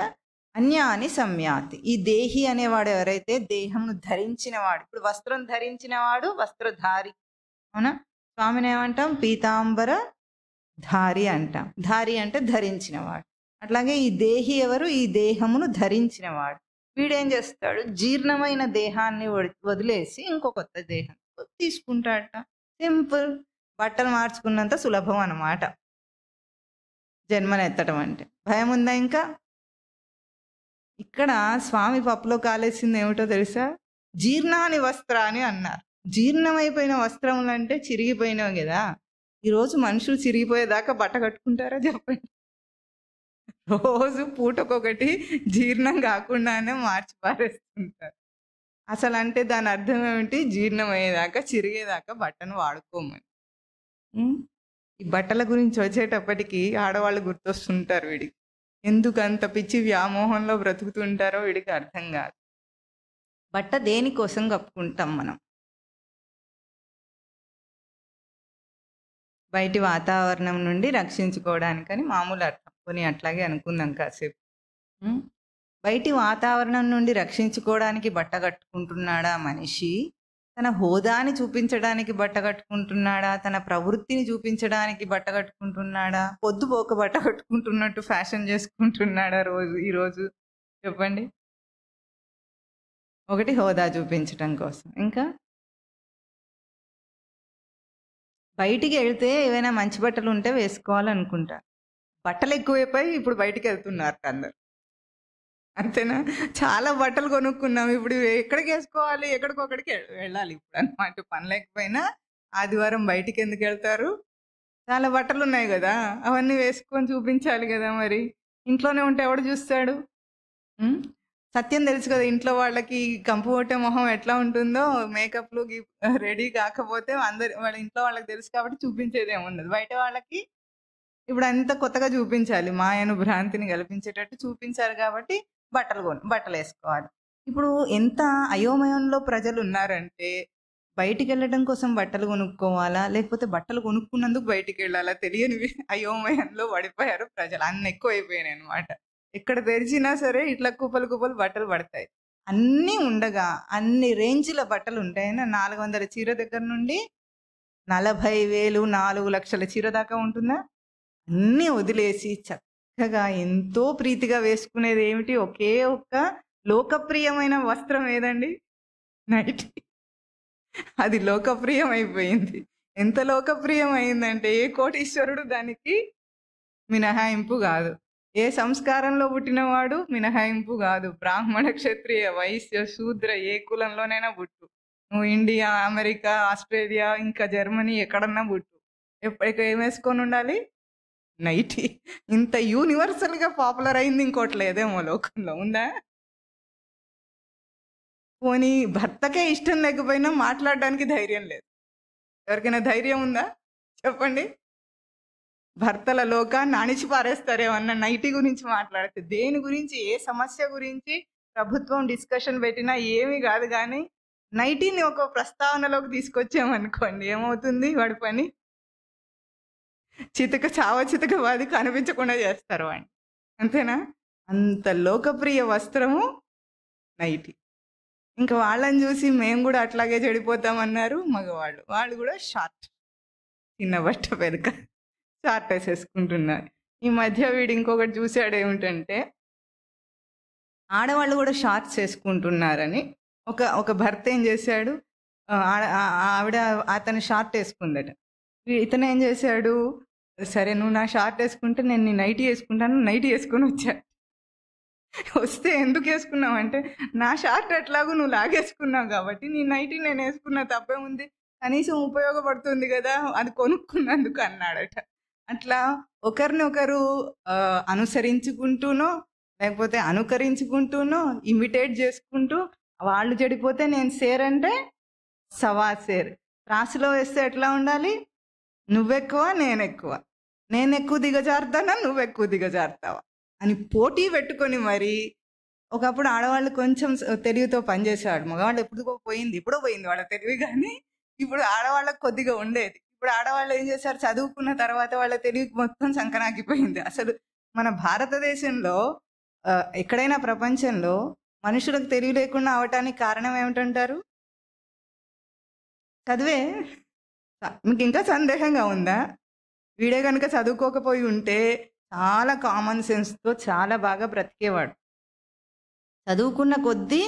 అన్యాని సంయాతి. ఈ దేహి అనేవాడు ఎవరైతే దేహంను ధరించినవాడు, ఇప్పుడు వస్త్రం ధరించినవాడు వస్త్రధారి, అవునా? స్వామిని ఏమంటాం? పీతాంబర ధారి అంటాం. ధారి అంటే ధరించినవాడు. అట్లాగే ఈ దేహి ఎవరు? ఈ దేహమును ధరించినవాడు. వీడేం చేస్తాడు? జీర్ణమైన దేహాన్ని వదిలేసి ఇంకో కొత్త దేహం తీసుకుంటాడట. సింపుల్. బట్టలు మార్చుకున్నంత సులభం అన్నమాట జన్మనెత్తడం అంటే. భయం ఉందా ఇంకా? ఇక్కడ స్వామి పప్పులో కాలేసింది ఏమిటో తెలుసా? జీర్ణాని వస్త్రాన్ని అన్నారు. జీర్ణమైపోయిన వస్త్రములు అంటే చిరిగిపోయినవి కదా. ఈరోజు మనుషులు చిరిగిపోయేదాకా బట్ట కట్టుకుంటారా చెప్పండి? రోజు పూటకొకటి జీర్ణం కాకుండానే మార్చి పారేస్తుంటారు. అసలు అంటే దాని అర్థం ఏమిటి? జీర్ణమయ్యేదాకా చిరిగేదాకా బట్టను వాడుకోమని. ఈ బట్టల గురించి వచ్చేటప్పటికి ఆడవాళ్ళు గుర్తొస్తుంటారు వీడికి. ఎందుకు అంత పిచ్చి వ్యామోహంలో బ్రతుకుతుంటారో వీడికి అర్థం కాదు. బట్ట దేనికోసం కప్పుకుంటాం మనం? బయటి వాతావరణం నుండి రక్షించుకోవడానికని మామూలు అర్థం. కొని అట్లాగే అనుకుందాం కాసేపు. బయటి వాతావరణం నుండి రక్షించుకోవడానికి బట్ట కట్టుకుంటున్నాడా మనిషి? తన హోదాని చూపించడానికి బట్ట కట్టుకుంటున్నాడా? తన ప్రవృత్తిని చూపించడానికి బట్ట కట్టుకుంటున్నాడా? పొద్దుపోక బట్ట కట్టుకుంటున్నట్టు ఫ్యాషన్ చేసుకుంటున్నాడా ఈరోజు? చెప్పండి. ఒకటి హోదా చూపించటం కోసం, ఇంకా బయటికి వెళ్తే ఏవైనా మంచి బట్టలు ఉంటే వేసుకోవాలనుకుంటా. బట్టలు ఎక్కువైపోయి ఇప్పుడు బయటికి వెళ్తున్నారు అందరు, అంతేనా? చాలా బట్టలు కొనుక్కున్నాం, ఇప్పుడు ఎక్కడికి వేసుకోవాలి? ఎక్కడికొక్కడికి వెళ్ళాలి ఇప్పుడు అన్నమాట. పని లేకపోయినా ఆదివారం బయటికి ఎందుకు వెళ్తారు? చాలా బట్టలు ఉన్నాయి కదా, అవన్నీ వేసుకొని చూపించాలి కదా. మరి ఇంట్లోనే ఉంటే ఎవడు చూస్తాడు? సత్యం తెలుసు కదా, ఇంట్లో వాళ్ళకి కంపు కొట్టే మొహం ఎట్లా ఉంటుందో, మేకప్లు రెడీ కాకపోతే వాళ్ళ ఇంట్లో వాళ్ళకి తెలుసు కాబట్టి చూపించేది ఏముండదు. బయట వాళ్ళకి ఇప్పుడు అంత కొత్తగా చూపించాలి, మాయను భ్రాంతిని కల్పించేటట్టు చూపించారు కాబట్టి బట్టలు వేసుకోవాలి. ఇప్పుడు ఎంత అయోమయంలో ప్రజలు ఉన్నారంటే, బయటికి వెళ్ళడం కోసం బట్టలు కొనుక్కోవాలా, లేకపోతే బట్టలు కొనుక్కున్నందుకు బయటికి వెళ్ళాలా తెలియని అయోమయంలో పడిపోయారు ప్రజలు. అన్ని ఎక్కువ అయిపోయినాయి అనమాట. ఎక్కడ తెరిచినా సరే ఇట్లా కుప్పలు కుప్పలు బట్టలు పడతాయి. అన్నీ ఉండగా అన్ని రేంజ్ల బట్టలు ఉంటాయని 400 చీర దగ్గర నుండి 40,000 4 లక్షల చీర దాకా ఉంటుందా? అన్నీ వదిలేసి చక్కగా ఎంతో ప్రీతిగా వేసుకునేది ఏమిటి? ఒకే ఒక్క లోకప్రియమైన వస్త్రం ఏదండి? నైటీ. అది లోకప్రియం అయిపోయింది. ఎంత లోకప్రియం అయిందంటే ఏ కోటీశ్వరుడు దానికి మినహాయింపు కాదు, ఏ సంస్కారంలో పుట్టినవాడు మినహాయింపు కాదు. బ్రాహ్మణ, క్షత్రియ, వైశ్య, శూద్ర ఏ కులంలోనైనా పుట్టు, నువ్వు ఇండియా, అమెరికా, ఆస్ట్రేలియా, ఇంకా జర్మనీ ఎక్కడన్నా పుట్టు, ఎప్పటికీ ఏం వేసుకొని ఉండాలి? నైటీ. ఇంత యూనివర్సల్గా పాపులర్ అయింది ఇంకోటి లేదేమో లోకంలో, ఉందా? పోనీ భర్తకే ఇష్టం లేకపోయినా మాట్లాడడానికి ధైర్యం లేదు. ఎవరికైనా ధైర్యం ఉందా చెప్పండి? భర్తల లోకాన్ని అణిచి పారేస్తారేమన్నా నైటీ గురించి మాట్లాడితే. దేని గురించి, ఏ సమస్య గురించి ప్రభుత్వం డిస్కషన్ పెట్టినా ఏమీ కాదు కానీ, నైటీని ఒక ప్రస్తావనలోకి తీసుకొచ్చామనుకోండి, ఏమవుతుంది వాడి పని? చితక వాది కనిపించకుండా చేస్తారు వాడిని. అంతేనా? అంత లోకప్రియ వస్త్రము నైటీ. ఇంకా వాళ్ళని చూసి మేము కూడా అట్లాగే చెడిపోతామన్నారు మగవాళ్ళు. వాళ్ళు కూడా షార్ట్, చిన్న బట్ట పెరక షార్ట్ వేసేసుకుంటున్నారు. ఈ మధ్య వీడు ఇంకొకటి చూశాడు, ఏమిటంటే ఆడవాళ్ళు కూడా షార్ట్స్ వేసుకుంటున్నారని. ఒక భర్త ఏం చేశాడు, ఆవిడ అతను షార్ట్ వేసుకుందట. ఇతను ఏం చేశాడు, సరే నువ్వు నా షార్ట్ వేసుకుంటే నేను నీ నైటీ వేసుకుంటాను, నైటీ వేసుకొని వచ్చా. వస్తే ఎందుకు వేసుకున్నావు అంటే, నా షార్ట్ ఎట్లాగో నువ్వు లాగేసుకున్నావు కాబట్టి నీ నైటీ నేను వేసుకున్నా, తప్పే ఉంది, కనీసం ఉపయోగపడుతుంది కదా అది కొనుక్కున్నందుకు అన్నాడట. అట్లా ఒకరినొకరు అనుసరించుకుంటూనో లేకపోతే అనుకరించుకుంటూనో ఇమిటేట్ చేసుకుంటూ, వాళ్ళు చెడిపోతే నేను సేర్ అంటే సవా సేర్. రాసులో వేస్తే ఎట్లా ఉండాలి, నువ్వెక్కువ నేను ఎక్కువ దిగజారుతానా, నువ్వెక్కువ దిగజారుతావా అని పోటీ పెట్టుకొని మరి. ఒకప్పుడు ఆడవాళ్ళు కొంచెం తెలివితో పనిచేసేవాడు, మగవాళ్ళు ఎప్పుడో పోయింది వాళ్ళ తెలివి. కానీ ఇప్పుడు ఆడవాళ్ళకి కొద్దిగా ఉండేది. ఇప్పుడు ఆడవాళ్ళు ఏం చేశారు, చదువుకున్న తర్వాత వాళ్ళ తెలివి మొత్తం సంకనాకిపోయింది. అసలు మన భారతదేశంలో ఎక్కడైనా ప్రపంచంలో మనుషులకు తెలివి లేకుండా అవటానికి కారణం ఏమిటంటారు? చదివే. మీకు ఇంకా సందేహంగా ఉందా? వీడే కనుక చదువుకోకపోయి ఉంటే చాలా కామన్ సెన్స్తో చాలా బాగా బ్రతికేవాడు. చదువుకున్న కొద్దీ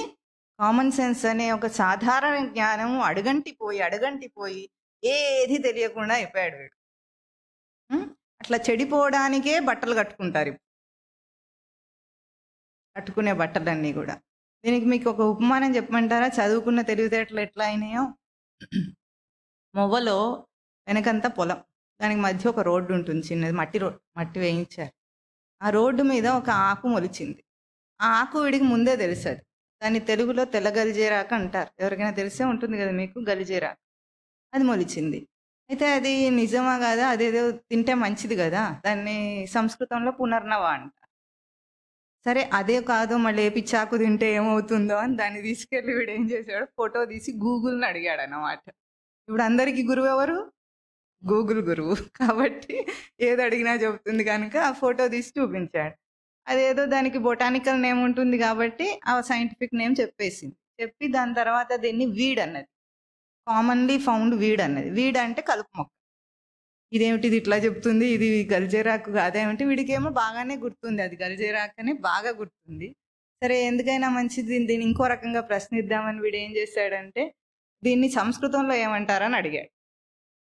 కామన్ సెన్స్ అనే ఒక సాధారణ జ్ఞానం అడుగంటిపోయి ఏది తెలియకుండా అయిపోయాడు వీడు. అట్లా చెడిపోవడానికే బట్టలు కట్టుకుంటారు, కట్టుకునే బట్టలన్నీ కూడా. దీనికి మీకు ఒక ఉపమానం చెప్పమంటారా, చదువుకున్న తెలివితేటలు ఎట్లా అయినాయో? మొవ్వలో వెనకంతా పొలం, దానికి మధ్య ఒక రోడ్డు ఉంటుంది, చిన్నది మట్టి వేయించారు. ఆ రోడ్డు మీద ఒక ఆకు మొలిచింది. ఆ ఆకు వీడికి ముందే తెలుసు. దాన్ని తెలుగులో తెల్ల గలిజేరాకు అంటారు. ఎవరికైనా తెలిసే ఉంటుంది కదా మీకు, గలిజేరాకు. అది మొలిచింది. అయితే అది నిజమా కదా, అదేదో తింటే మంచిది కదా, దాన్ని సంస్కృతంలో పునర్నవ అంటారు. సరే అదే కాదు, మళ్ళీ ఏ పిచ్చాకు తింటే ఏమవుతుందో అని దాన్ని తీసుకెళ్ళి వీడు ఏం చేశాడు, ఫోటో తీసి గూగుల్ని అడిగాడు అన్నమాట. ఇప్పుడు అందరికీ గురువు ఎవరు? గూగుల్ గురువు. కాబట్టి ఏది అడిగినా చెబుతుంది కనుక ఆ ఫోటో తీసి చూపించాడు. అదేదో దానికి బొటానికల్ నేమ్ ఉంటుంది కాబట్టి ఆ సైంటిఫిక్ నేమ్ చెప్పి దాని తర్వాత దీన్ని వీడ్ అన్నది, కామన్లీ ఫౌండ్ వీడ్ అన్నది. వీడ్ అంటే కలుపు మొక్క. ఇదేమిటిది ఇట్లా చెప్తుంది, ఇది గలిజేరాకు కాదేమిటి? వీడికేమో బాగానే గుర్తుంది, అది గలిజేరాకు అని బాగా గుర్తుంది. సరే ఎందుకైనా మంచిది, దీన్ని ఇంకో రకంగా ప్రశ్నిద్దామని వీడు ఏం చేశాడంటే, దీన్ని సంస్కృతంలో ఏమంటారని అడిగాడు.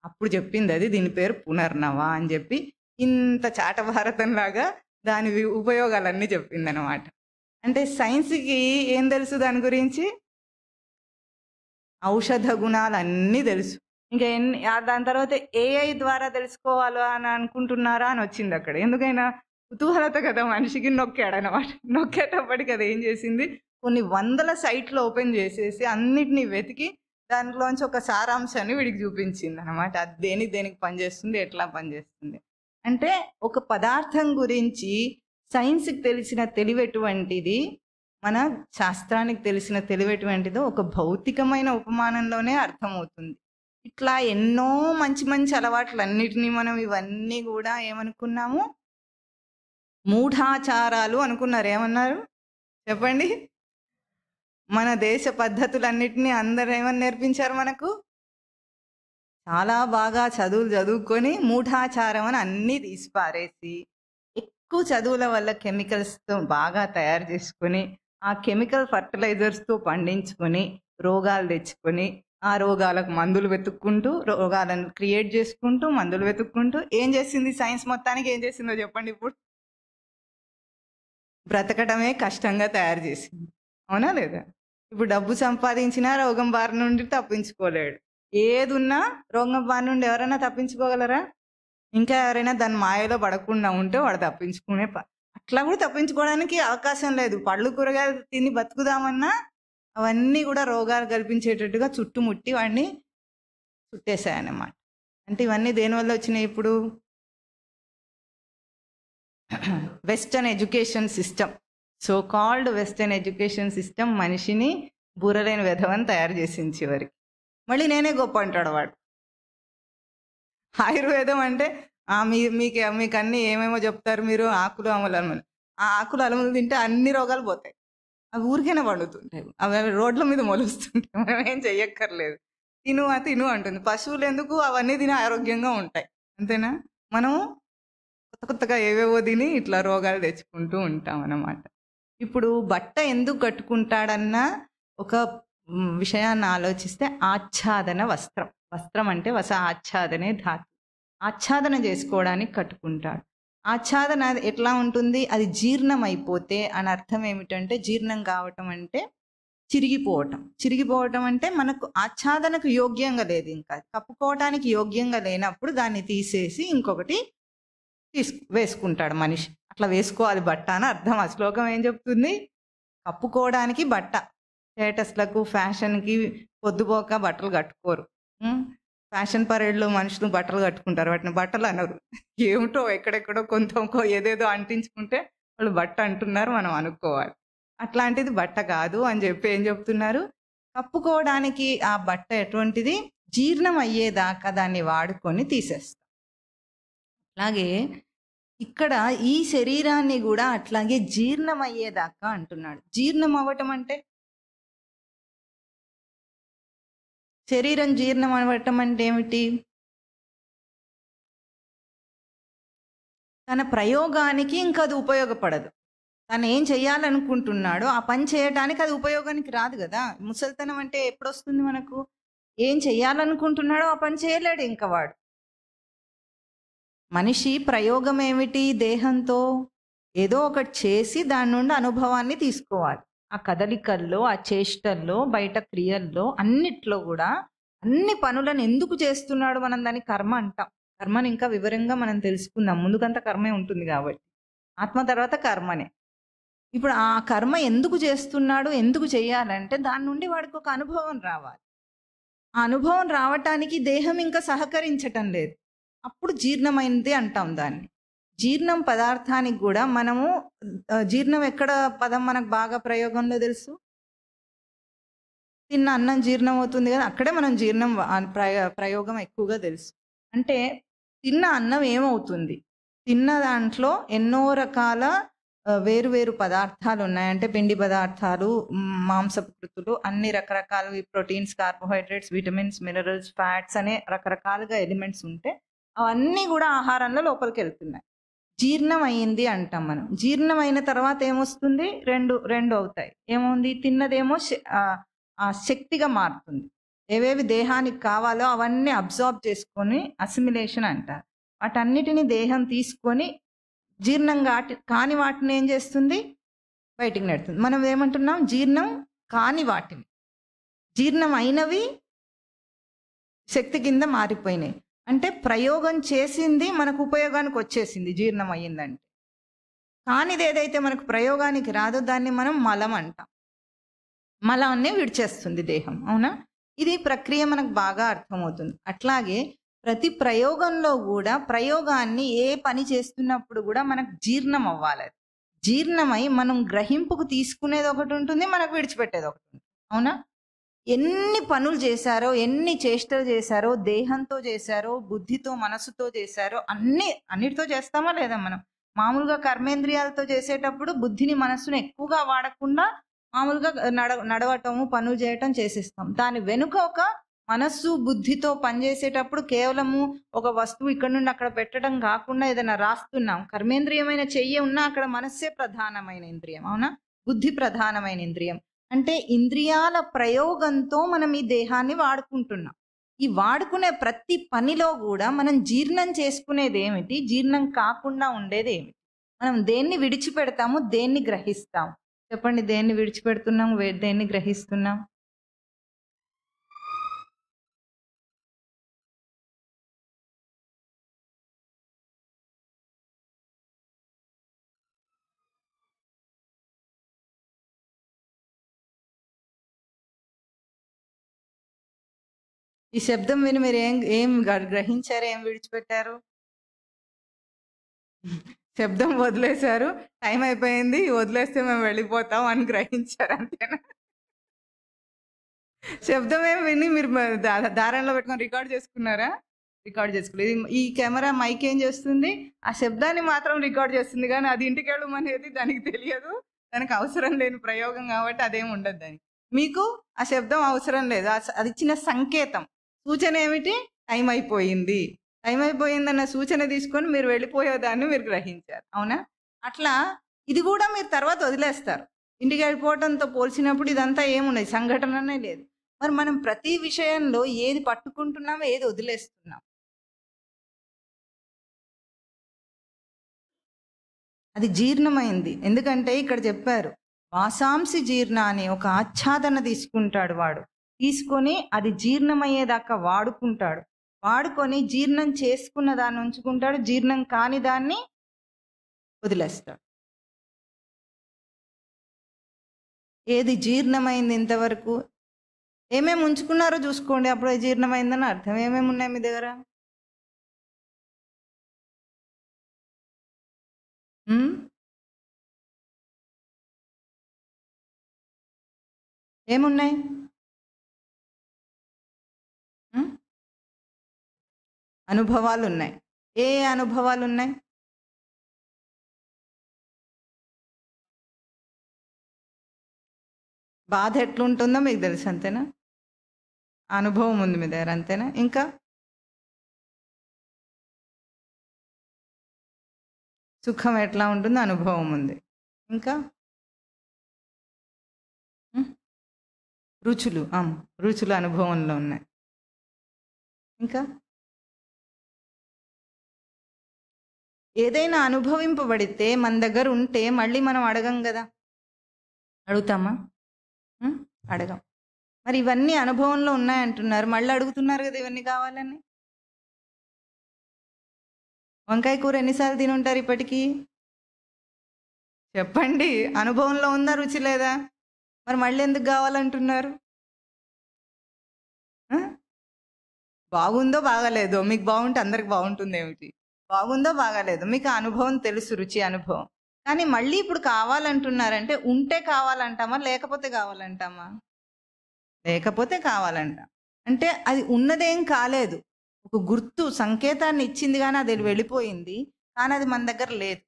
అప్పుడు చెప్పింది అది, దీని పేరు పునర్నవ అని చెప్పి ఇంత చాటభారతంలాగా దాని ఉపయోగాలన్నీ చెప్పింది అనమాట. అంటే సైన్స్కి ఏం తెలుసు దాని గురించి? ఔషధ గుణాలన్నీ తెలుసు. ఇంకా దాని తర్వాత ఏఐ ద్వారా తెలుసుకోవాలో అని అనుకుంటున్నారా అని వచ్చింది అక్కడ. ఎందుకైనా కుతూహలత కదా మనిషికి, నొక్కాడనమాట. నొక్కేటప్పటికి అది ఏం చేసింది, కొన్ని వందల సైట్లు ఓపెన్ చేసేసి అన్నిటినీ వెతికి దాంట్లోంచి ఒక సారాంశాన్ని వీడికి చూపించింది అనమాట. అది దేనికి పనిచేస్తుంది, ఎట్లా పనిచేస్తుంది. అంటే ఒక పదార్థం గురించి సైన్స్కి తెలిసిన తెలివెటువంటిది, మన శాస్త్రానికి తెలిసిన తెలివెటువంటిదో ఒక భౌతికమైన ఉపమానంలోనే అర్థమవుతుంది. ఇట్లా ఎన్నో మంచి అలవాట్లన్నిటినీ మనం ఇవన్నీ కూడా ఏమనుకున్నాము, మూఢాచారాలు అనుకున్నారు. ఏమన్నారు చెప్పండి? మన దేశ పద్ధతులన్నిటినీ అందరూ ఏమని నేర్పించారు మనకు? చాలా బాగా చదువుకొని మూఢాచారం అని అన్నీ తీసిపారేసి, ఎక్కువ చదువుల వల్ల కెమికల్స్తో బాగా తయారు చేసుకొని, ఆ కెమికల్ ఫర్టిలైజర్స్తో పండించుకొని రోగాలు తెచ్చుకొని, ఆ రోగాలకు మందులు వెతుక్కుంటూ, రోగాలను క్రియేట్ చేసుకుంటూ, మందులు వెతుక్కుంటూ ఏం చేసింది సైన్స్ మొత్తానికి? ఏం చేసిందో చెప్పండి ఇప్పుడు? బ్రతకడమే కష్టంగా తయారు చేసింది. అవునా లేదా? ఇప్పుడు డబ్బు సంపాదించినా రోగం బారి నుండి తప్పించుకోలేడు. ఏది ఉన్నా రోగం బారి నుండి ఎవరైనా తప్పించుకోగలరా? ఇంకా ఎవరైనా దాని మాయలో పడకుండా ఉంటే వాడు తప్పించుకునే అట్లా కూడా తప్పించుకోవడానికి అవకాశం లేదు. పళ్ళు కూరగాయలు తిని బతుకుదామన్నా అవన్నీ కూడా రోగాలు కల్పించేటట్టుగా చుట్టుముట్టి వాడిని చుట్టేశాయన్నమాట. అంటే ఇవన్నీ దేనివల్ల వచ్చినాయి? ఇప్పుడు western education system, so called western education system మనిషిని బుర్రలేని విధవని తయారు చేసింది చివరికి. మళ్ళీ నేనే గొప్ప అంటాడు వాడు. ఆయుర్వేదం అంటే మీకు అన్ని ఏమేమో చెప్తారు మీరు, ఆకులు అమలు. ఆ ఆకులు అలములు తింటే అన్ని రోగాలు పోతాయి. అవి ఊరికైనా పండుతుంటాయి, అవి రోడ్ల మీద మొలుస్తుంటాయి, మనం ఏం చెయ్యక్కర్లేదు. తిను అంటుంది. పశువులు ఎందుకు, అవన్నీ తిని ఆరోగ్యంగా ఉంటాయి, అంతేనా? మనము కొత్తగా ఏవేవో తిని ఇట్లా రోగాలు తెచ్చుకుంటూ ఉంటాం అన్నమాట. ఇప్పుడు బట్ట ఎందుకు కట్టుకుంటాడన్న ఒక విషయాన్ని ఆలోచిస్తే, ఆచ్ఛాదన వస్త్రం. వస్త్రం అంటే ఆచ్ఛాదనే ధాతు. ఆచ్ఛాదన చేసుకోవడానికి కట్టుకుంటాడు. ఆచ్ఛాదన ఎట్లా ఉంటుంది? అది జీర్ణం అయిపోతే అని అర్థం ఏమిటంటే, జీర్ణం కావటం అంటే చిరిగిపోవటం. చిరిగిపోవటం అంటే మనకు ఆచ్ఛాదనకు యోగ్యంగా లేదు, ఇంకా కప్పుకోవటానికి యోగ్యంగా లేనప్పుడు దాన్ని తీసేసి ఇంకొకటి వేసుకుంటాడు మనిషి. అట్లా వేసుకోవాలి బట్ట అని అర్థం. ఆ శ్లోకం ఏం చెప్తుంది? కప్పుకోవడానికి బట్ట. స్టేటస్లకు, ఫ్యాషన్కి పొద్దుపోక బట్టలు కట్టుకోరు. ఫ్యాషన్ పరేడ్లో మనుషులు బట్టలు కట్టుకుంటారు, వాటిని బట్టలు అనరు. ఏమిటో ఎక్కడెక్కడో కొంత ఏదేదో అంటించుకుంటే వాళ్ళు బట్ట అంటున్నారు, మనం అనుకోవాలి. అట్లాంటిది బట్ట కాదు అని చెప్పి ఏం చెప్తున్నారు? కప్పుకోవడానికి ఆ బట్ట ఎటువంటిది? జీర్ణం అయ్యేదాకా దాన్ని వాడుకొని తీసేస్తాం. అలాగే ఇక్కడ ఈ శరీరాన్ని కూడా అట్లాగే జీర్ణం అయ్యేదాకా అంటున్నాడు. జీర్ణం అవ్వటం అంటే, శరీరం జీర్ణం అవ్వటం అంటే ఏమిటి? తన ప్రయోగానికి ఇంకా అది ఉపయోగపడదు. తను ఏం చెయ్యాలనుకుంటున్నాడో ఆ పని చేయటానికి అది ఉపయోగానికి రాదు కదా. ముసలితనం అంటే ఎప్పుడు వస్తుంది మనకు? ఏం చెయ్యాలనుకుంటున్నాడో ఆ పని చేయలేడు ఇంకా వాడు. మనిషి ప్రయోగం ఏమిటి? దేహంతో ఏదో ఒకటి చేసి దాని నుండి అనుభవాన్ని తీసుకోవాలి. ఆ కదలికల్లో, ఆ చేష్టల్లో, బయట క్రియల్లో, అన్నిట్లో కూడా అన్ని పనులను ఎందుకు చేస్తున్నాడు? మనం దాన్ని కర్మ అంటాం. కర్మని ఇంకా వివరంగా మనం తెలుసుకుందాం, ముందుకంతా కర్మే ఉంటుంది కాబట్టి. ఆత్మ తర్వాత కర్మనే. ఇప్పుడు ఆ కర్మ ఎందుకు చేస్తున్నాడు, ఎందుకు చేయాలంటే దాని నుండి వాడికి ఒక అనుభవం రావాలి. ఆ అనుభవం రావటానికి దేహం ఇంకా సహకరించటం లేదు. అప్పుడు జీర్ణమైంది అంటాం దాన్ని. జీర్ణం పదార్థానికి కూడా మనము జీర్ణం ఎక్కడ పదం మనకు బాగా ప్రయోగంలో తెలుసు? తిన్న అన్నం జీర్ణం అవుతుంది కదా, అక్కడే మనం జీర్ణం ప్రయోగం ఎక్కువగా తెలుసు. అంటే తిన్న అన్నం ఏమవుతుంది? తిన్న దాంట్లో ఎన్నో రకాల వేరు పదార్థాలు ఉన్నాయి. అంటే పిండి పదార్థాలు, మాంసపు కృతులు, అన్ని రకరకాల proteins, carbohydrates, vitamins, minerals, fats అనే రకరకాలుగా ఎలిమెంట్స్ ఉంటే అవన్నీ కూడా ఆహారంలో లోపలికి వెళ్తున్నాయి. జీర్ణం అయ్యింది అంటాం మనం. జీర్ణం అయిన తర్వాత ఏమొస్తుంది? రెండు అవుతాయి. ఏముంది? తిన్నదేమో శక్తిగా మారుతుంది. ఏవేవి దేహానికి కావాలో అవన్నీ అబ్జార్బ్ చేసుకొని అసిమిలేషన్ అంటారు. వాటన్నిటిని దేహం తీసుకొని జీర్ణం కాని వాటిని ఏం చేస్తుంది? బయటికి నెడుతుంది. మనం ఏమంటున్నాం? జీర్ణం కాని వాటిని. జీర్ణం అయినవి శక్తి కింద మారిపోయినాయి. అంటే ప్రయోగం చేసింది మనకు ఉపయోగానికి వచ్చేసింది జీర్ణం అయ్యిందంటే. కానిది ఏదైతే మనకు ప్రయోగానికి రాదో దాన్ని మనం మలం అంటాం. మలాన్నే విడిచేస్తుంది దేహం, అవునా? ఇది ప్రక్రియ మనకు బాగా అర్థమవుతుంది. అట్లాగే ప్రతి ప్రయోగంలో కూడా ప్రయోగాన్ని ఏ పని చేస్తున్నప్పుడు కూడా మనకు జీర్ణం అవ్వాలి. జీర్ణమై మనం గ్రహింపుకు తీసుకునేది ఒకటి ఉంటుంది, మనకు విడిచిపెట్టేది ఒకటి ఉంటుంది, అవునా? ఎన్ని పనులు చేశారో, ఎన్ని చేష్టలు చేశారో, దేహంతో చేశారో, బుద్ధితో, మనసుతో చేశారో, అన్నిటితో చేస్తామా లేదా? మనం మామూలుగా కర్మేంద్రియాలతో చేసేటప్పుడు బుద్ధిని, మనస్సును ఎక్కువగా వాడకుండా మామూలుగా నడవటము, పనులు చేయటం చేసేస్తాం. దాని వెనుక ఒక మనస్సు, బుద్ధితో పనిచేసేటప్పుడు కేవలము ఒక వస్తువు ఇక్కడ నుండి అక్కడ పెట్టడం కాకుండా ఏదైనా రాస్తున్నాం, కర్మేంద్రియమైన చెయ్యి ఉన్నా అక్కడ మనస్సే ప్రధానమైన ఇంద్రియం, అవునా? బుద్ధి ప్రధానమైన ఇంద్రియం. అంటే ఇంద్రియాల ప్రయోగంతో మనం ఈ దేహాన్ని వాడుకుంటున్నాం. ఈ వాడుకునే ప్రతి పనిలో కూడా మనం జీర్ణం చేసుకునేది ఏమిటి? జీర్ణం కాకుండా ఉండేది ఏమిటి? మనం దేన్ని విడిచిపెడతాము, దేన్ని గ్రహిస్తాం? చెప్పండి, దేన్ని విడిచిపెడుతున్నాం, దేన్ని గ్రహిస్తున్నాం? ఈ శబ్దం విని మీరు ఏం గ్రహించారు, ఏం విడిచిపెట్టారు? శబ్దం వదిలేశారు, టైం అయిపోయింది, వదిలేస్తే మేము వెళ్ళిపోతాం అని గ్రహించారు, అంతేనా? శబ్దం ఏమి విని మీరు దారంలో పెట్టుకొని రికార్డ్ చేసుకున్నారా? రికార్డ్ చేసుకోలేదు. ఈ కెమెరా మైక్ ఏం చేస్తుంది? ఆ శబ్దాన్ని మాత్రం రికార్డ్ చేస్తుంది, కానీ అది ఇంటికి వెళ్ళమనేది దానికి తెలియదు. దానికి అవసరం లేని ప్రయోగం కాబట్టి అదేం ఉండదు దానికి. మీకు ఆ శబ్దం అవసరం లేదు. అది ఇచ్చిన సంకేతం, సూచన ఏమిటి? టైం అయిపోయింది. టైం అయిపోయిందన్న సూచన తీసుకొని మీరు వెళ్ళిపోయేదాన్ని మీరు గ్రహించారు, అవునా? అట్లా ఇది కూడా మీరు తర్వాత వదిలేస్తారు. ఇంటికి వెళ్ళిపోవడంతో పోల్చినప్పుడు ఇదంతా ఏమున్నది, సంఘటననే లేదు. మరి మనం ప్రతి విషయంలో ఏది పట్టుకుంటున్నామో ఏది వదిలేస్తున్నాం? అది జీర్ణమైంది. ఎందుకంటే ఇక్కడ చెప్పారు, వాసాంసి జీర్ణ అని ఒక ఆచ్ఛాదన తీసుకుంటాడు వాడు. తీసుకొని అది జీర్ణమయ్యేదాకా వాడుకుంటాడు. వాడుకొని జీర్ణం చేసుకున్న దాన్ని ఉంచుకుంటాడు, జీర్ణం కాని దాన్ని వదిలేస్తాడు. ఏది జీర్ణమైంది ఇంతవరకు? ఏమేమి ఉంచుకున్నారో చూసుకోండి, అప్పుడు జీర్ణమైందని అర్థం. ఏమేమి ఉన్నాయి మీ దగ్గర? ఏమున్నాయి? అనుభవాలు ఉన్నాయి. ఏ అనుభవాలు ఉన్నాయి? బాధ ఎట్లుంటుందో మీకు తెలుసు, అంతేనా? అనుభవం ఉంది మీ దగ్గర, అంతేనా? ఇంకా సుఖం ఎట్లా ఉంటుందో అనుభవం ఉంది. ఇంకా రుచులు, రుచులు అనుభవంలో ఉన్నాయి. ఇంకా ఏదైనా అనుభవింపబడితే మన దగ్గర ఉంటే మళ్ళీ మనం అడగం కదా? అడుగుతామా? అడగం. మరి ఇవన్నీ అనుభవంలో ఉన్నాయంటున్నారు, మళ్ళీ అడుగుతున్నారు కదా ఇవన్నీ కావాలని. వంకాయ కూర ఎన్నిసార్లు తిని ఉంటారు ఇప్పటికీ? చెప్పండి. అనుభవంలో ఉందా, రుచి లేదా? మరి మళ్ళీ ఎందుకు కావాలంటున్నారు? బాగుందో బాగాలేదో? మీకు బాగుంటే అందరికి బాగుంటుంది ఏమిటి? బాగుందో బాగాలేదో మీకు అనుభవం తెలుసు, రుచి అనుభవం. కానీ మళ్ళీ ఇప్పుడు కావాలంటున్నారంటే ఉంటే కావాలంటామా, లేకపోతే కావాలంటామా? లేకపోతే కావాలంటాం. అంటే అది ఉన్నదేం కాలేదు, ఒక గుర్తు సంకేతాన్ని ఇచ్చింది, కానీ అది వెళ్ళిపోయింది, కానీ అది మన దగ్గర లేదు.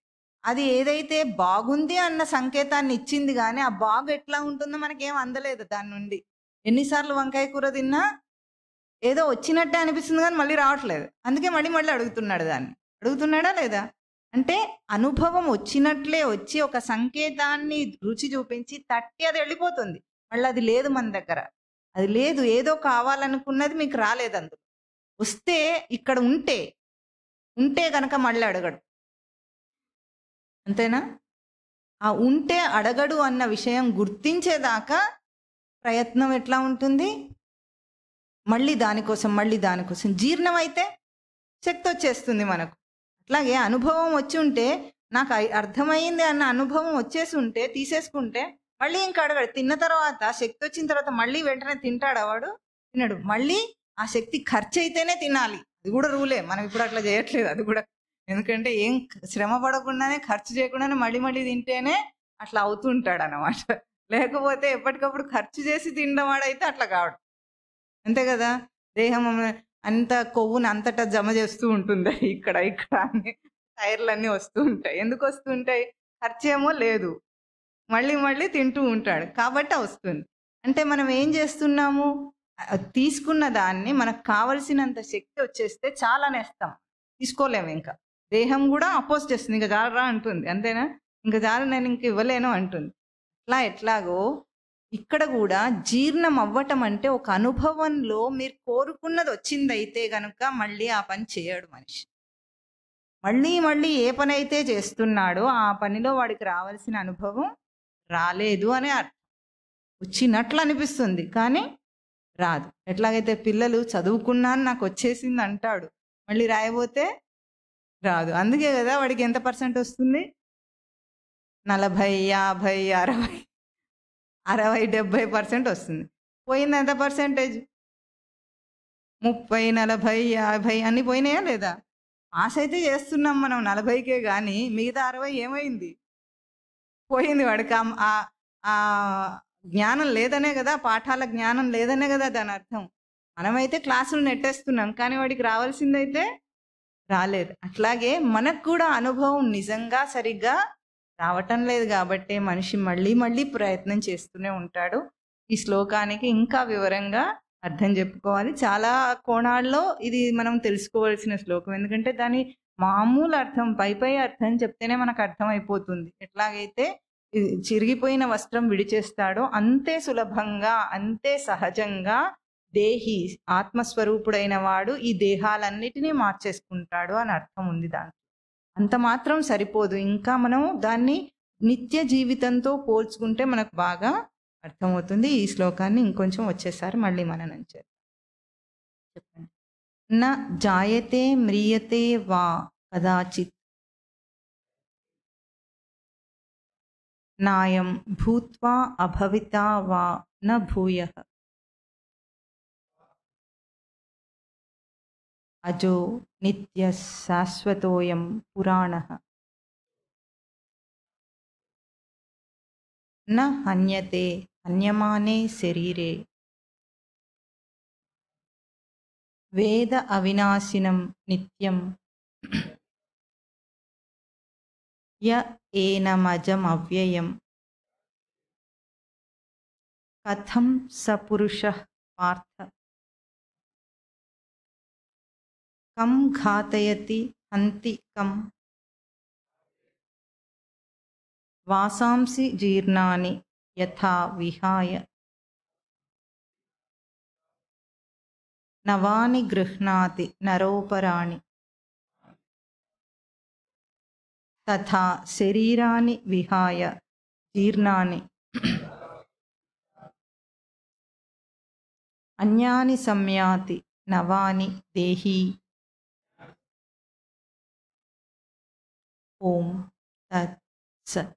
అది ఏదైతే బాగుంది అన్న సంకేతాన్ని ఇచ్చింది, కానీ ఆ బాగు ఎట్లా ఉంటుందో మనకేం అందలేదు దాని నుండి. ఎన్నిసార్లు వంకాయ కూర తిన్నా ఏదో వచ్చినట్టే అనిపిస్తుంది, కానీ మళ్ళీ రావట్లేదు. అందుకే మళ్ళీ మళ్ళీ అడుగుతున్నాడు దాన్ని. అడుగుతున్నాడా లేదా? అంటే అనుభవం వచ్చినట్లే వచ్చి ఒక సంకేతాన్ని రుచి చూపించి తట్టి అది వెళ్ళిపోతుంది. మళ్ళీ అది లేదు మన దగ్గర, అది లేదు. ఏదో కావాలనుకున్నది మీకు రాలేదు. అందులో వస్తే ఇక్కడ ఉంటే కనుక మళ్ళీ అడగడు, అంతేనా? ఆ ఉంటే అడగడు అన్న విషయం గుర్తించేదాకా ప్రయత్నం ఎట్లా ఉంటుంది? మళ్ళీ దానికోసం జీర్ణం అయితే శక్తి వచ్చేస్తుంది మనకు. అట్లాగే అనుభవం వచ్చి ఉంటే, నాకు అర్థమైంది అన్న అనుభవం వచ్చేసి ఉంటే, తీసేసుకుంటే మళ్ళీ ఇంకా అడగడు. తిన్న తర్వాత శక్తి వచ్చిన తర్వాత మళ్ళీ వెంటనే తింటాడు వాడు? తినడు. మళ్ళీ ఆ శక్తి ఖర్చు అయితేనే తినాలి. అది కూడా రూలే. మనం ఇప్పుడు అట్లా చేయట్లేదు అది కూడా. ఎందుకంటే ఏం శ్రమ పడకుండానే, ఖర్చు చేయకుండానే మళ్ళీ మళ్ళీ తింటేనే అట్లా అవుతుంటాడు అన్నమాట. లేకపోతే ఎప్పటికప్పుడు ఖర్చు చేసి తినడం వాడైతే అట్లా కావడం, అంతే కదా? దేహం అంత కొవ్వుని అంతటా జమ చేస్తూ ఉంటుంది, ఇక్కడ అన్ని టైర్లన్నీ వస్తూ ఉంటాయి. ఎందుకు వస్తూ ఉంటాయి? ఖర్చు ఏమో లేదు, మళ్ళీ తింటూ ఉంటాడు కాబట్టి వస్తుంది. అంటే మనం ఏం చేస్తున్నాము? తీసుకున్న దాన్ని మనకు కావలసినంత శక్తి వచ్చేస్తే చాలా నేస్తాం, తీసుకోలేము. ఇంకా దేహం కూడా అపోజ్ చేస్తుంది, ఇంకా చాలరా అంటుంది, అంతేనా? ఇంకా చాలు, నేను ఇంక ఇవ్వలేను అంటుంది. ఎట్లాగో ఇక్కడ కూడా జీర్ణం అవ్వటం అంటే ఒక అనుభవంలో మీరు కోరుకున్నది వచ్చిందైతే గనుక మళ్ళీ ఆ పని చేయడు మనిషి. మళ్ళీ ఏ పని అయితే చేస్తున్నాడో ఆ పనిలో వాడికి రావాల్సిన అనుభవం రాలేదు అనే అర్థం. వచ్చినట్లు అనిపిస్తుంది కానీ రాదు. ఎట్లాగైతే పిల్లలు చదువుకున్నాను నాకు వచ్చేసింది అంటాడు, మళ్ళీ రాయబోతే రాదు. అందుకే కదా వాడికి ఎంత పర్సెంట్ వస్తుంది? 40, 50, 60, 70% వస్తుంది. పోయింది ఎంత పర్సెంటేజ్? 30, 40, 50 అన్నీ పోయినాయా లేదా? ఆశ అయితే చేస్తున్నాం మనం 40కే, కానీ మిగతా 60 ఏమైంది? పోయింది. వాడికి ఆ జ్ఞానం లేదనే కదా, పాఠాల జ్ఞానం లేదనే కదా దాని అర్థం. మనమైతే క్లాసులు నెట్టేస్తున్నాం, కానీ వాడికి రావాల్సిందైతే రాలేదు. అట్లాగే మనకు కూడా అనుభవం నిజంగా సరిగ్గా రావటం లేదు కాబట్టే మనిషి మళ్ళీ మళ్ళీ ప్రయత్నం చేస్తూనే ఉంటాడు. ఈ శ్లోకానికి ఇంకా వివరంగా అర్థం చెప్పుకోవాలి. చాలా కోణాల్లో ఇది మనం తెలుసుకోవాల్సిన శ్లోకం. ఎందుకంటే దాని మామూలు అర్థం, పై అర్థం చెప్తేనే మనకు అర్థమైపోతుంది. ఎట్లాగైతే చిరిగిపోయిన వస్త్రం విడిచేస్తాడో అంతే సులభంగా, అంతే సహజంగా దేహి, ఆత్మస్వరూపుడైన వాడు ఈ దేహాలన్నిటినీ మార్చేసుకుంటాడు అని అర్థం ఉంది దాంట్లో. అంత మాత్రం సరిపోదు, ఇంకా మనం దాన్ని నిత్య జీవితంతో పోల్చుకుంటే మనకు బాగా అర్థమవుతుంది. ఈ శ్లోకాన్ని ఇంకొంచెం వచ్చేసారి మళ్ళీ మననం చేద్దాం. చెప్పండి. న జాయతే మ్రియతే వా కదాచిత్ నాయం భూత్వా అభవితా వా న భూయః అజో నిత్య శాశ్వతోయం పురాణః న హన్యతే హన్యమానే శరీరే వేద అవినాశినం నిత్యం య ఏనమజమవ్యయం కథం స పురుషః పార్థ కం ఘాతయతి హంతి కం వాసాంసి జీర్ణాని యథా విహాయ నవాని గృహ్ణాతి నరోపరాణి తథా శరీరాని విహాయ జీర్ణాని అన్యాని సంయాతి నవాని దేహి. ఓం తత్ సత్.